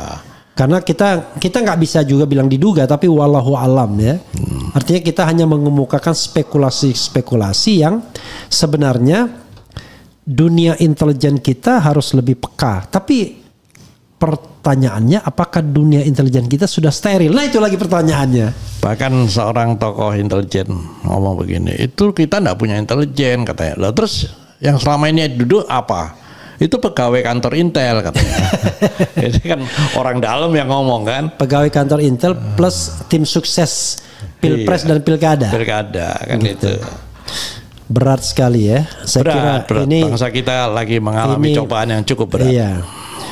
Karena kita nggak bisa juga bilang diduga, tapi wallahu alam ya. Artinya kita hanya mengemukakan spekulasi-spekulasi yang sebenarnya dunia intelijen kita harus lebih peka. Tapi pertanyaannya, apakah dunia intelijen kita sudah steril? Nah itu lagi pertanyaannya. Bahkan seorang tokoh intelijen ngomong begini, itu kita nggak punya intelijen katanya. Lah terus yang selama ini duduk apa? Itu pegawai kantor Intel katanya. Ini kan orang dalam yang ngomong kan. Pegawai kantor Intel plus tim sukses Pilpres dan Pilkada. Pilkada kan gitu. Berat sekali ya. Saya kira ini bangsa kita lagi mengalami cobaan yang cukup berat. Iya.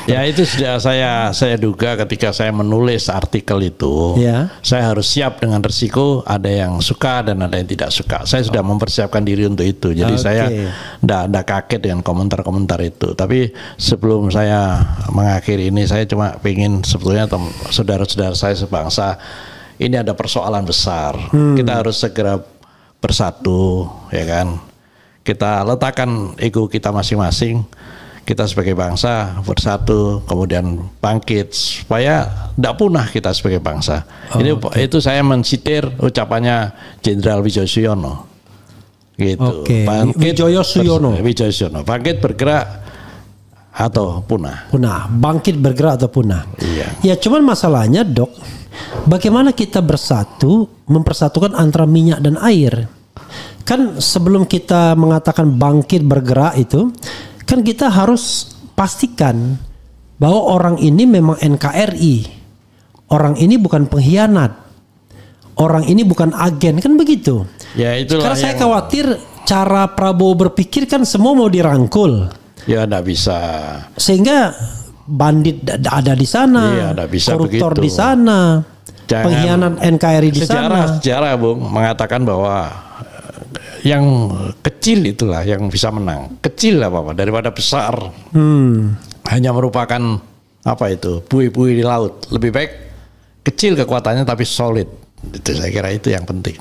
Ya itu sudah saya duga ketika saya menulis artikel itu, saya harus siap dengan risiko ada yang suka dan ada yang tidak suka. Saya sudah mempersiapkan diri untuk itu. Jadi saya enggak kaget dengan komentar-komentar itu. Tapi sebelum saya mengakhiri ini, saya cuma ingin sebetulnya saudara-saudara saya sebangsa, ini ada persoalan besar. Kita harus segera bersatu, ya kan? Kita letakkan ego kita masing-masing. Kita sebagai bangsa bersatu, kemudian bangkit supaya tidak punah kita sebagai bangsa. Itu saya mensitir ucapannya Jenderal Wijoyo Suyono. Gitu. Wijoyo Suyono. Bangkit bergerak atau punah. Bangkit bergerak atau punah. Iya. Ya cuman masalahnya Dok, bagaimana kita bersatu mempersatukan antara minyak dan air? Kan sebelum kita mengatakan bangkit bergerak itu, kan kita harus pastikan bahwa orang ini memang NKRI. Orang ini bukan pengkhianat. Orang ini bukan agen, kan begitu. Ya itulah. Karena saya khawatir cara Prabowo berpikir kan semua mau dirangkul. Ya enggak bisa. Sehingga bandit ada di sana, koruptor begitu. Di sana, pengkhianat NKRI di sana. Sejarah Bung mengatakan bahwa yang kecil itulah yang bisa menang. Kecil apa daripada besar. Hanya merupakan buih-buih di laut. Lebih baik kecil kekuatannya tapi solid. Itu saya kira itu yang penting.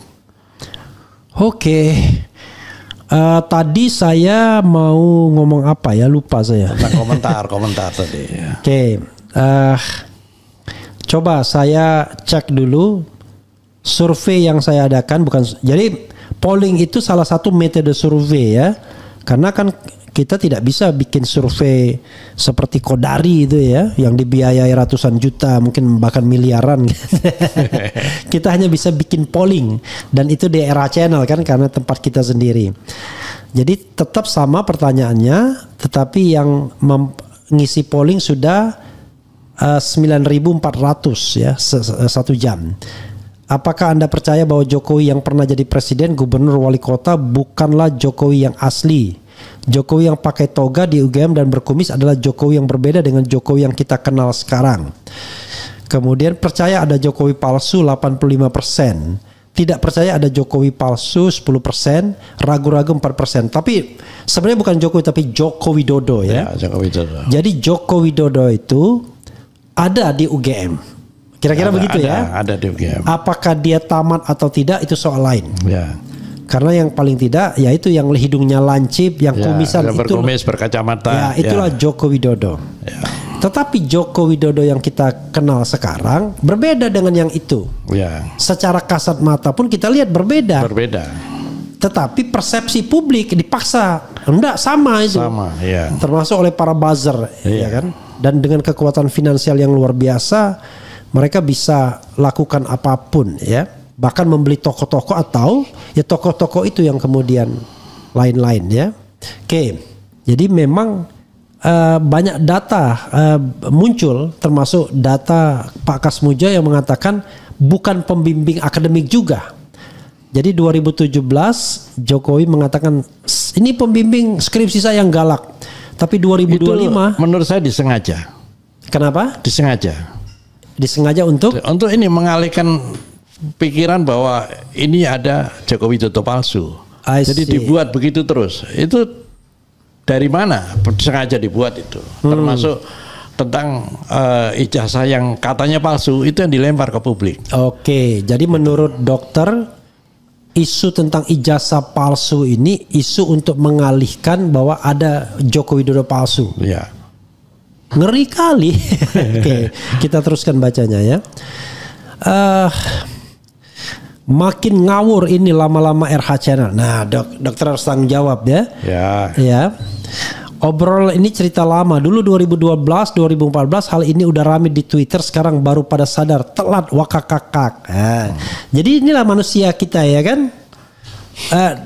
Oke. Tadi saya mau ngomong apa ya, lupa saya. Tentang komentar tadi. Oke. Coba saya cek dulu survei yang saya adakan, jadi polling itu salah satu metode survei ya. Karena kan kita tidak bisa bikin survei seperti Kodari itu ya, yang dibiayai ratusan juta, mungkin bahkan miliaran. Kita hanya bisa bikin polling, dan itu di era channel kan, karena tempat kita sendiri. Jadi tetap sama pertanyaannya, tetapi yang mengisi polling sudah 9.400 ya, 1 jam. Apakah Anda percaya bahwa Jokowi yang pernah jadi presiden, gubernur, wali kota bukanlah Jokowi yang asli? Jokowi yang pakai toga di UGM dan berkumis adalah Jokowi yang berbeda dengan Jokowi yang kita kenal sekarang. Kemudian percaya ada Jokowi palsu 85%. Tidak percaya ada Jokowi palsu 10%. Ragu-ragu 4%. Tapi sebenarnya bukan Jokowi tapi Joko Widodo ya. Joko Widodo. Jadi Joko Widodo itu ada di UGM. Kira-kira begitu ya. Ada di UGM. Apakah dia tamat atau tidak itu soal lain. Ya. Karena yang paling tidak yaitu yang hidungnya lancip, yang kumisan itu berkumis, berkacamata. Ya, itulah Joko Widodo. Ya. Tetapi Joko Widodo yang kita kenal sekarang berbeda dengan yang itu. Ya. Secara kasat mata pun kita lihat berbeda. Tetapi persepsi publik dipaksa enggak sama itu. Sama, ya. Termasuk oleh para buzzer, ya kan? Dan dengan kekuatan finansial yang luar biasa, mereka bisa lakukan apapun ya, bahkan membeli toko-toko atau ya toko-toko itu yang kemudian lain-lain ya. Oke, jadi memang banyak data muncul, termasuk data Pak Kasmuja yang mengatakan bukan pembimbing akademik juga. Jadi 2017 Jokowi mengatakan ini pembimbing skripsi saya yang galak, tapi 2025 itu menurut saya disengaja. Kenapa? Disengaja untuk ini mengalihkan pikiran bahwa ini ada Jokowi Widodo palsu. Jadi dibuat begitu terus. Itu dari mana? Sengaja dibuat itu. Termasuk tentang ijazah yang katanya palsu itu yang dilempar ke publik. Oke, jadi menurut dokter isu tentang ijazah palsu ini isu untuk mengalihkan bahwa ada Joko Widodo palsu. Ya. Ngeri kali. Oke, kita teruskan bacanya ya. Makin ngawur ini lama-lama RH Channel. Nah, dokter harus tanggung jawab ya. Ya. Obrol ini cerita lama. Dulu 2012, 2014 hal ini udah rame di Twitter. Sekarang baru pada sadar. Telat wakakakak. Jadi inilah manusia kita ya kan.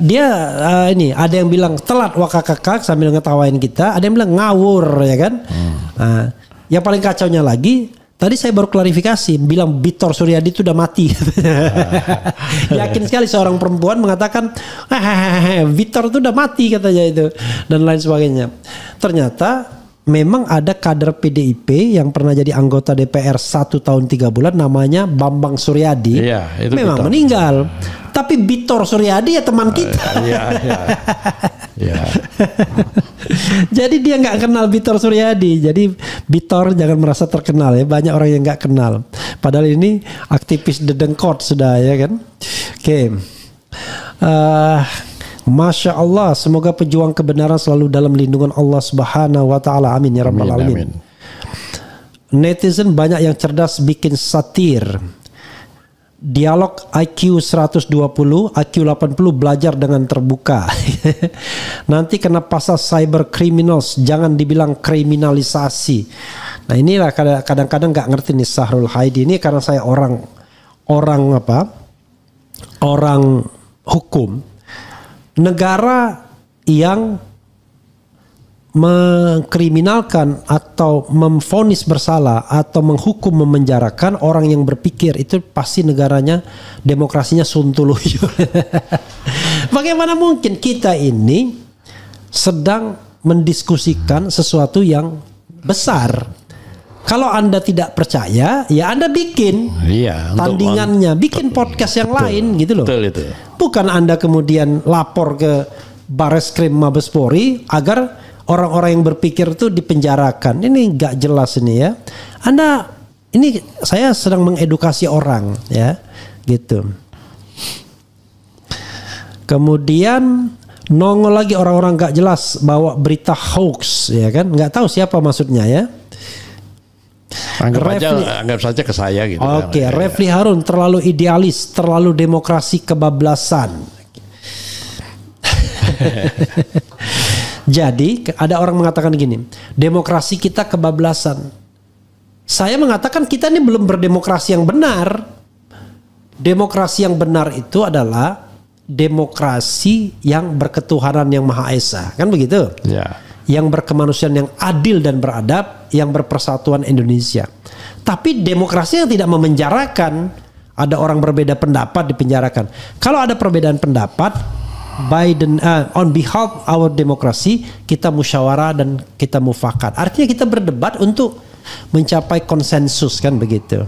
Ini ada yang bilang telat wakakakak sambil ngetawain kita. Ada yang bilang ngawur ya kan. Yang paling kacaunya lagi, tadi saya baru klarifikasi, bilang Victor Suryadi itu udah mati. Yakin sekali seorang perempuan mengatakan, Victor itu udah mati katanya itu, dan lain sebagainya. Ternyata memang ada kader PDIP yang pernah jadi anggota DPR 1 tahun 3 bulan, namanya Bambang Suryadi. Itu memang Victor meninggal. Tapi Victor Suryadi ya teman kita. Jadi dia nggak kenal Victor Suryadi. Jadi Victor jangan merasa terkenal ya. Banyak orang yang nggak kenal. Padahal ini aktivis dedengkot sudah ya kan. Oke. Masya Allah. Semoga pejuang kebenaran selalu dalam lindungan Allah Subhanahu Wa Taala. Amin ya rabbal alamin. Netizen banyak yang cerdas bikin satir. Dialog IQ 120, IQ 80 belajar dengan terbuka. Nanti kena pasal cyber criminals, jangan dibilang kriminalisasi. Nah inilah kadang-kadang nggak ngerti nih Sahrul Haidi ini, karena saya orang hukum. Negara yang mengkriminalkan atau memvonis bersalah atau menghukum memenjarakan orang yang berpikir, itu pasti negaranya demokrasinya suntuluyur. Bagaimana mungkin kita ini sedang mendiskusikan sesuatu yang besar? Kalau Anda tidak percaya, ya Anda bikin tandingannya, bikin podcast yang lain gitu loh. Betul itu. Bukan Anda kemudian lapor ke Bareskrim Mabespori agar orang-orang yang berpikir itu dipenjarakan. Ini nggak jelas ini ya. Saya sedang mengedukasi orang ya, gitu. Kemudian nongol lagi orang-orang nggak jelas bawa berita hoax ya kan, nggak tahu siapa maksudnya ya. Anggap saja ke saya gitu. Oke, Refli Harun terlalu idealis, terlalu demokrasi kebablasan. Jadi ada orang mengatakan gini, demokrasi kita kebablasan. Saya mengatakan kita ini belum berdemokrasi yang benar. Demokrasi yang benar itu adalah demokrasi yang berketuhanan yang Maha Esa, kan begitu? Ya. Yang berkemanusiaan yang adil dan beradab, yang berpersatuan Indonesia. Tapi demokrasi yang tidak memenjarakan, ada orang berbeda pendapat dipenjarakan. Kalau ada perbedaan pendapat, on behalf our demokrasi, kita musyawarah dan kita mufakat. Artinya kita berdebat untuk mencapai konsensus, kan begitu.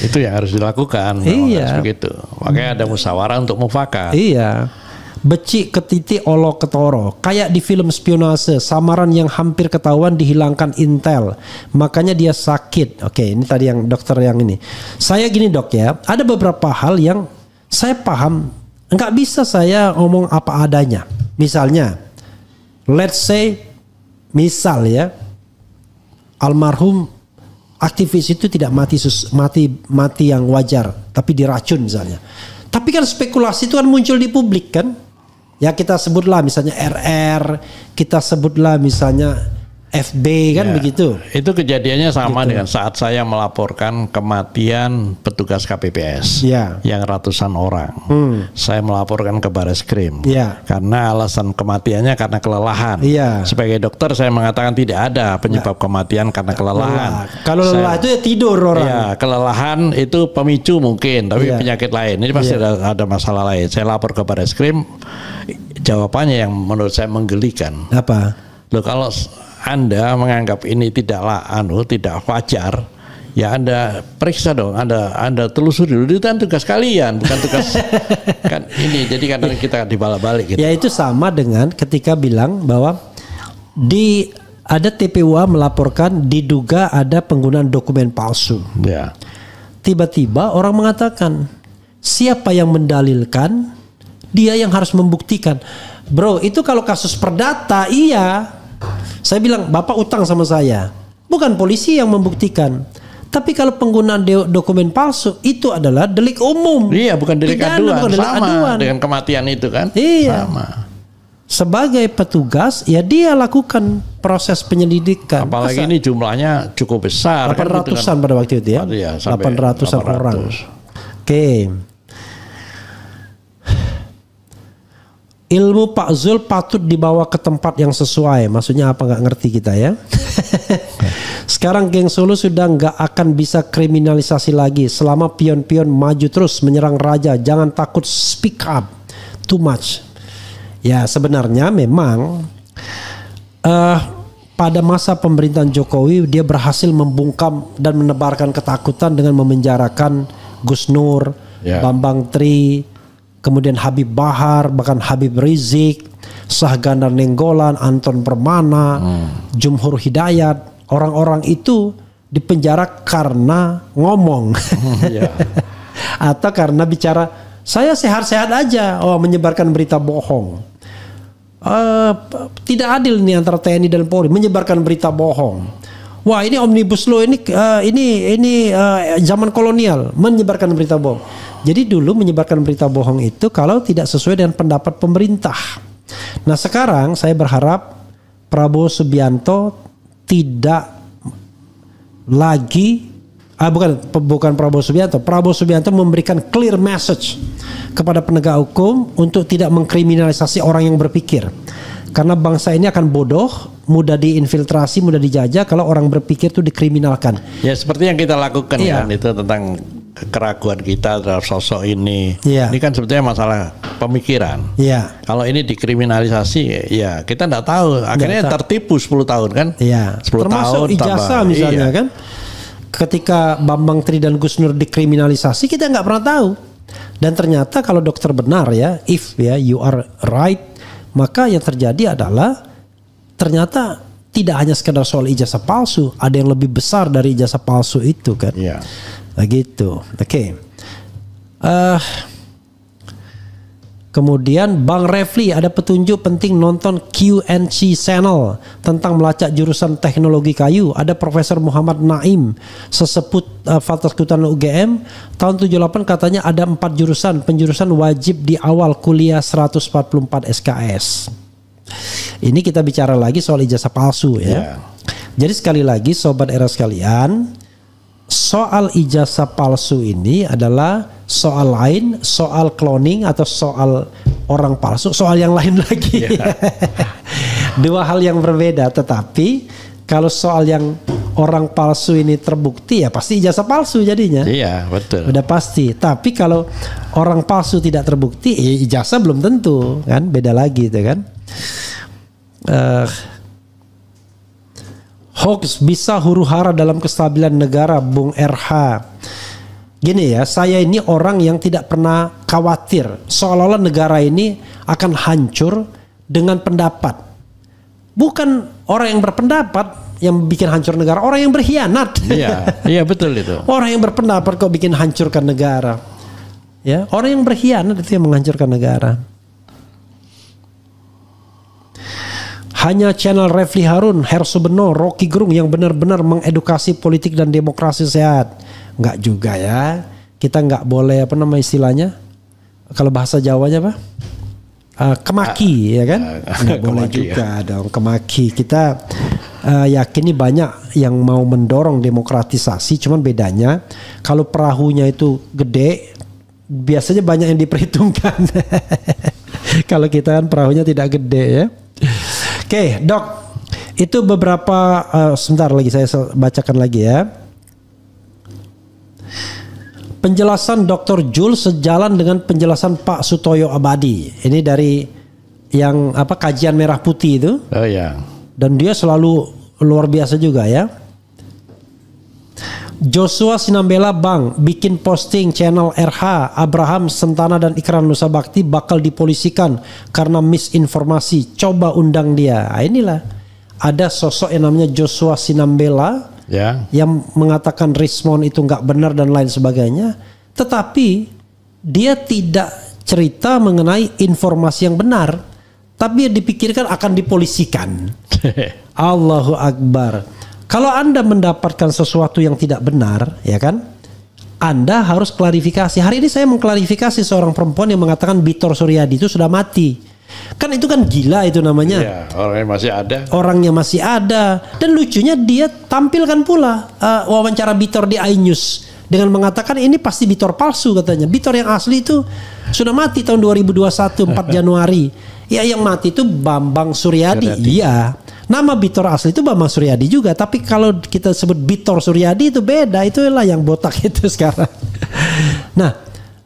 Itu yang harus dilakukan. Iya. Begitu. Makanya ada musyawarah untuk mufakat. Iya. Becik ke titik olo ketoro. Kayak di film spionase, samaran yang hampir ketahuan dihilangkan intel. Makanya dia sakit. Oke, ini tadi yang dokter yang ini. Saya gini dok ya, ada beberapa hal yang saya paham. Nggak bisa saya ngomong apa adanya. Misalnya, let's say, misal ya, almarhum aktivis itu tidak mati yang wajar, tapi diracun misalnya. Tapi kan spekulasi itu kan muncul di publik kan. Ya kita sebutlah misalnya RR, kita sebutlah misalnya FB kan begitu. Itu kejadiannya sama dengan saat saya melaporkan kematian petugas KPPS yang ratusan orang. Saya melaporkan ke Bareskrim karena alasan kematiannya karena kelelahan. Sebagai dokter saya mengatakan tidak ada penyebab kematian karena kelelahan. Kalau lelah itu ya tidur orang. Ya, kelelahan itu pemicu mungkin, tapi penyakit lain. Ini pasti ada masalah lain. Saya lapor ke Bareskrim, jawabannya yang menurut saya menggelikan. Apa? Loh, kalau Anda menganggap ini tidak wajar, ya Anda periksa dong, Anda telusuri dulu. Itu kan tugas kalian, bukan tugas kan ini. Jadi kadang kita dibalik-balik gitu. Ya itu sama dengan ketika bilang bahwa ada TPUA melaporkan diduga ada penggunaan dokumen palsu. Ya. Tiba-tiba orang mengatakan, siapa yang mendalilkan? Dia yang harus membuktikan. Bro, itu kalau kasus perdata iya. Saya bilang, Bapak utang sama saya. Bukan polisi yang membuktikan. Tapi kalau penggunaan dokumen palsu itu adalah delik umum. Iya, bukan delik aduan. Bukan delik sama aduan. Dengan kematian itu kan. Iya. Sama. Sebagai petugas, ya dia lakukan proses penyelidikan. Apalagi ini jumlahnya cukup besar. 800-an kan, pada waktu itu ya. Iya, 800-an orang. Oke. Ilmu Pak Zul patut dibawa ke tempat yang sesuai. Maksudnya apa, nggak ngerti kita ya. Sekarang geng Solo sudah nggak akan bisa kriminalisasi lagi. Selama pion-pion maju terus menyerang raja, jangan takut speak up too much. Ya sebenarnya memang pada masa pemerintahan Jokowi dia berhasil membungkam dan menebarkan ketakutan dengan memenjarakan Gus Nur, Bambang Tri, kemudian Habib Bahar, bahkan Habib Rizik, Sahgandar Nenggolan, Anton Permana, Jumhur Hidayat. Orang-orang itu dipenjara karena ngomong atau karena bicara saya sehat-sehat aja, menyebarkan berita bohong. Tidak adil nih antara TNI dan Polri, menyebarkan berita bohong. Wah, ini Omnibus Law ini zaman kolonial, menyebarkan berita bohong. Jadi dulu menyebarkan berita bohong itu kalau tidak sesuai dengan pendapat pemerintah. Nah sekarang saya berharap Prabowo Subianto tidak lagi bukan Prabowo Subianto. Prabowo Subianto memberikan clear message kepada penegak hukum untuk tidak mengkriminalisasi orang yang berpikir. Karena bangsa ini akan bodoh, mudah diinfiltrasi, mudah dijajah kalau orang berpikir itu dikriminalkan. Ya seperti yang kita lakukan kan itu tentang keraguan kita terhadap sosok ini. Ini kan sebetulnya masalah pemikiran. Kalau ini dikriminalisasi, ya kita tidak tahu. Akhirnya tertipu 10 tahun kan? 10 termasuk tahun ijazah misalnya kan? Ketika Bambang Tri dan Gus Nur dikriminalisasi, kita nggak pernah tahu. Dan ternyata kalau dokter benar ya, if you are right, maka yang terjadi adalah ternyata tidak hanya sekedar soal ijazah palsu, ada yang lebih besar dari ijazah palsu itu kan? Begitu. Oke. Kemudian Bang Refli, ada petunjuk penting nonton QNC channel tentang melacak jurusan teknologi kayu. Ada Profesor Muhammad Naim, seseput Fakultas Kehutanan UGM, tahun 78 katanya ada 4 jurusan. Penjurusan wajib di awal kuliah 144 SKS. Ini kita bicara lagi soal ijazah palsu ya. Jadi sekali lagi sobat era sekalian, soal ijazah palsu ini adalah soal lain, soal cloning atau soal orang palsu, soal yang lain lagi. Dua hal yang berbeda. Tetapi kalau soal yang orang palsu ini terbukti, ya pasti ijazah palsu jadinya. Iya, betul. Udah pasti. Tapi kalau orang palsu tidak terbukti, ijazah belum tentu kan, beda lagi itu kan. Hoax bisa huru-hara dalam kestabilan negara, Bung RH. Gini ya, saya ini orang yang tidak pernah khawatir seolah-olah negara ini akan hancur dengan pendapat. Bukan orang yang berpendapat yang bikin hancur negara, orang yang berkhianat. Iya betul itu. Orang yang berpendapat kok bikin hancurkan negara. Ya, orang yang berkhianat itu yang menghancurkan negara. Hanya channel Refli Harun, Herso Beno, Rocky Gerung yang benar-benar mengedukasi politik dan demokrasi sehat. Enggak juga ya. Kita enggak boleh apa nama istilahnya? Kalau bahasa Jawanya apa? Kemaki ya kan? Enggak boleh juga dong kemaki. Kita yakin nih banyak yang mau mendorong demokratisasi, cuman bedanya kalau perahunya itu gede, biasanya banyak yang diperhitungkan. Kalau kita kan perahunya tidak gede ya. Oke, Dok, itu beberapa sebentar lagi saya bacakan lagi ya. Penjelasan Dr. Jul sejalan dengan penjelasan Pak Sutoyo Abadi. Ini dari yang kajian merah putih itu. Oh ya. Dan dia selalu luar biasa juga ya. Joshua Sinambela Bang bikin posting channel RH Abraham Sentana dan Ikran Nusa Bakti bakal dipolisikan karena misinformasi. Coba undang dia. Nah, inilah ada sosok yang namanya Joshua Sinambela yang mengatakan Rismon itu nggak benar dan lain sebagainya. Tetapi dia tidak cerita mengenai informasi yang benar, tapi dipikirkan akan dipolisikan. Allahu Akbar. Kalau Anda mendapatkan sesuatu yang tidak benar, ya kan? Anda harus klarifikasi. Hari ini saya mengklarifikasi seorang perempuan yang mengatakan Bitor Suryadi itu sudah mati. Kan itu kan gila itu namanya. Iya, orangnya masih ada. Orangnya masih ada. Dan lucunya dia tampilkan pula wawancara Bitor di iNews dengan mengatakan ini pasti Bitor palsu katanya. Bitor yang asli itu sudah mati tahun 2021 4 Januari. Ya yang mati itu Bambang Suryadi. Iya. Nama Bitor asli itu Bambang Suryadi juga, tapi kalau kita sebut Bitor Suryadi itu beda, itulah yang botak itu sekarang. Nah,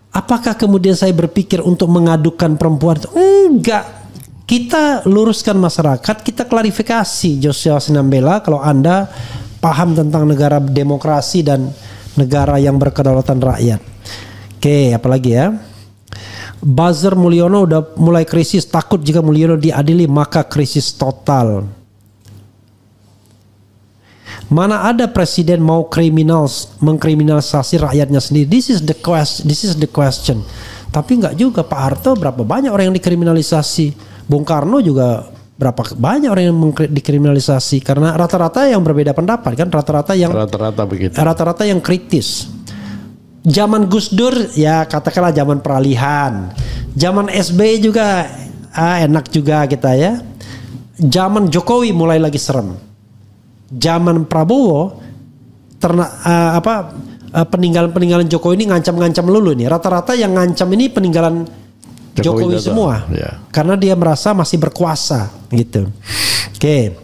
apakah kemudian saya berpikir untuk mengadukan perempuan itu? Enggak. Kita luruskan masyarakat, kita klarifikasi. Joshua Sinambela, kalau Anda paham tentang negara demokrasi dan negara yang berkedaulatan rakyat. Oke, apalagi ya? Buzzer Mulyono udah mulai krisis, takut jika Mulyono diadili maka krisis total. Mana ada presiden mau mengkriminalisasi rakyatnya sendiri? This is the question. Tapi enggak juga. Pak Harto berapa banyak orang yang dikriminalisasi? Bung Karno juga berapa banyak orang yang dikriminalisasi? Karena rata-rata yang berbeda pendapat kan, rata-rata begitu. Rata-rata yang kritis. Zaman Gus Dur ya katakanlah zaman peralihan. Zaman SBY juga enak juga kita ya. Zaman Jokowi mulai lagi serem. Zaman Prabowo peninggalan Jokowi ini ngancam-ngancam lulu nih. Rata-rata yang ngancam ini peninggalan Jokowi semua. Ya. Karena dia merasa masih berkuasa gitu. Oke.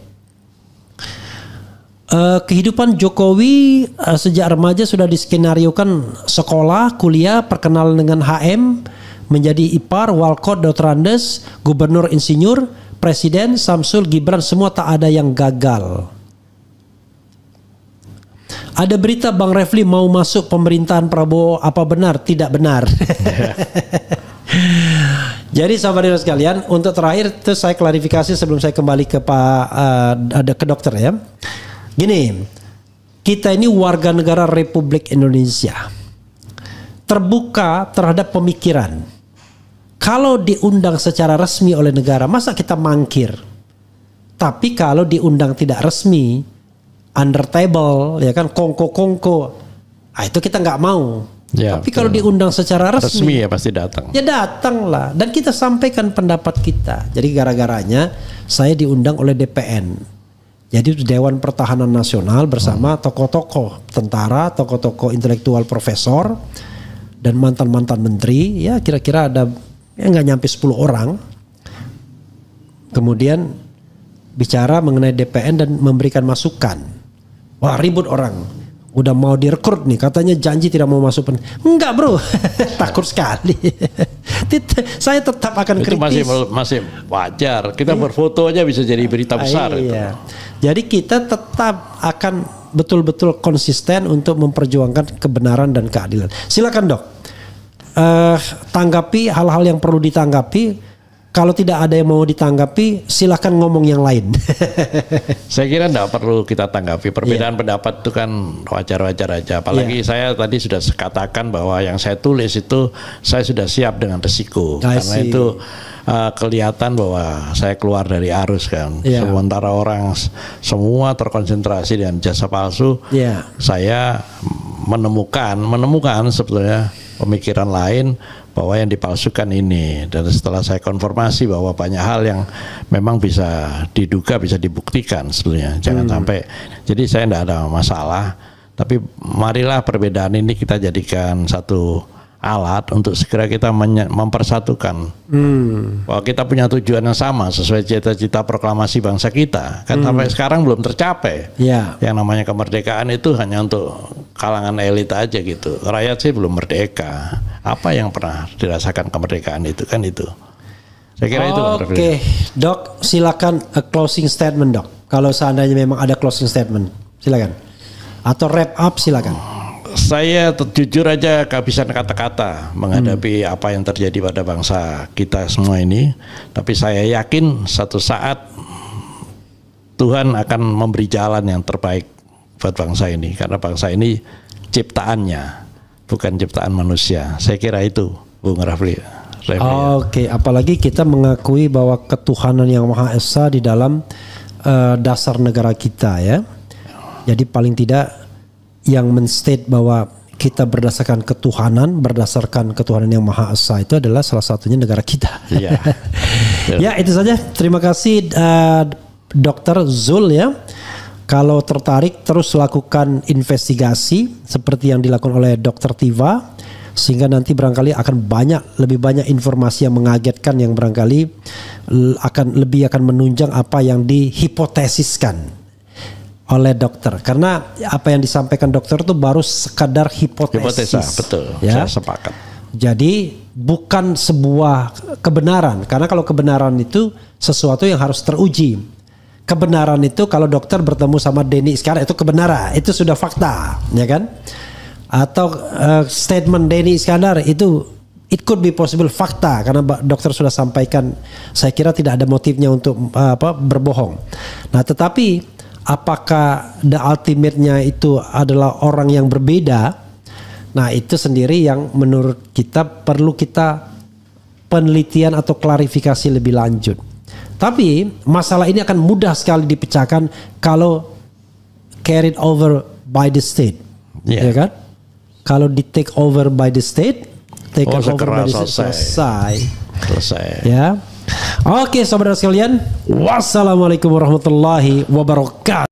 Kehidupan Jokowi sejak remaja sudah diskenariokan sekolah, kuliah, perkenalan dengan HM, menjadi ipar, walkot, Dotrandes, gubernur, insinyur, presiden, Samsul, Gibran, semua tak ada yang gagal. Ada berita Bang Refli mau masuk pemerintahan Prabowo, apa benar? Tidak benar. Jadi sahabat sekalian, untuk terakhir itu saya klarifikasi sebelum saya kembali ke ke dokter ya. Gini, kita ini warga negara Republik Indonesia, terbuka terhadap pemikiran. Kalau diundang secara resmi oleh negara, masa kita mangkir? Tapi kalau diundang tidak resmi, under table, ya kan, kongko-kongko, itu kita nggak mau. Ya, tapi kalau diundang secara resmi ya pasti datang. Ya datang lah, dan kita sampaikan pendapat kita. Jadi gara-garanya saya diundang oleh DPN. Jadi Dewan Pertahanan Nasional bersama tokoh-tokoh tentara, tokoh-tokoh intelektual, profesor, dan mantan-mantan menteri. Ya kira-kira ada nggak nyampe 10 orang. Kemudian bicara mengenai DPN dan memberikan masukan. Wah ribut orang, udah mau direkrut nih, katanya janji tidak mau masuk. Enggak bro, takut sekali. Saya tetap akan kritis. Itu masih wajar. Kita berfoto aja bisa jadi berita besar. Iya. Itu. Jadi kita tetap akan betul-betul konsisten untuk memperjuangkan kebenaran dan keadilan. Silakan dok, tanggapi hal-hal yang perlu ditanggapi. Kalau tidak ada yang mau ditanggapi, silakan ngomong yang lain. Saya kira tidak perlu kita tanggapi. Perbedaan pendapat itu kan wajar-wajar aja. Apalagi saya tadi sudah katakan bahwa yang saya tulis itu saya sudah siap dengan resiko. Karena itu kelihatan bahwa saya keluar dari arus kan. Sementara orang semua terkonsentrasi dengan jasa palsu. Saya menemukan sebetulnya pemikiran lain bahwa yang dipalsukan ini, dan setelah saya konfirmasi bahwa banyak hal yang memang bisa diduga, bisa dibuktikan sebetulnya, jangan sampai. Jadi saya tidak ada masalah, tapi marilah perbedaan ini kita jadikan satu alat untuk segera kita mempersatukan bahwa kita punya tujuan yang sama sesuai cita-cita proklamasi bangsa kita kan. Sampai sekarang belum tercapai. Yang namanya kemerdekaan itu hanya untuk kalangan elit aja gitu. Rakyat sih belum merdeka. Apa yang pernah dirasakan kemerdekaan itu kan itu. Saya kira itu. Oke, dok, silakan a closing statement dok. Kalau seandainya memang ada closing statement, silakan. Atau wrap up silakan. Saya jujur aja kehabisan kata-kata menghadapi apa yang terjadi pada bangsa kita semua ini. Tapi saya yakin satu saat Tuhan akan memberi jalan yang terbaik buat bangsa ini. Karena bangsa ini ciptaannya, bukan ciptaan manusia. Saya kira itu, Bung Rafli. Oke, apalagi kita mengakui bahwa ketuhanan yang Maha Esa di dalam dasar negara kita ya. Jadi paling tidak yang menstate bahwa kita berdasarkan ketuhanan yang Maha Esa itu adalah salah satunya negara kita. Iya. Ya, itu saja. Terima kasih Dr. Zul ya. Kalau tertarik terus lakukan investigasi seperti yang dilakukan oleh Dr. Tiva, sehingga nanti barangkali akan lebih banyak informasi yang mengagetkan yang barangkali akan menunjang apa yang dihipotesiskan oleh dokter. Karena apa yang disampaikan dokter itu baru sekadar hipotesis. Hipotesa, betul. Ya. Saya sepakat. Jadi bukan sebuah kebenaran, karena kalau kebenaran itu sesuatu yang harus teruji. Kebenaran itu kalau dokter bertemu sama Denny Iskandar itu kebenaran, itu sudah fakta, ya kan? Atau statement Denny Iskandar itu it could be possible fakta karena dokter sudah sampaikan. Saya kira tidak ada motifnya untuk berbohong. Nah, tetapi apakah the ultimate-nya itu adalah orang yang berbeda? Nah, itu sendiri yang menurut kita perlu kita penelitian atau klarifikasi lebih lanjut. Tapi masalah ini akan mudah sekali dipecahkan kalau carried over by the state, ya kan? Kalau di take over by the state, selesai. Ya. Oke, saudara sekalian, wassalamualaikum warahmatullahi wabarakatuh.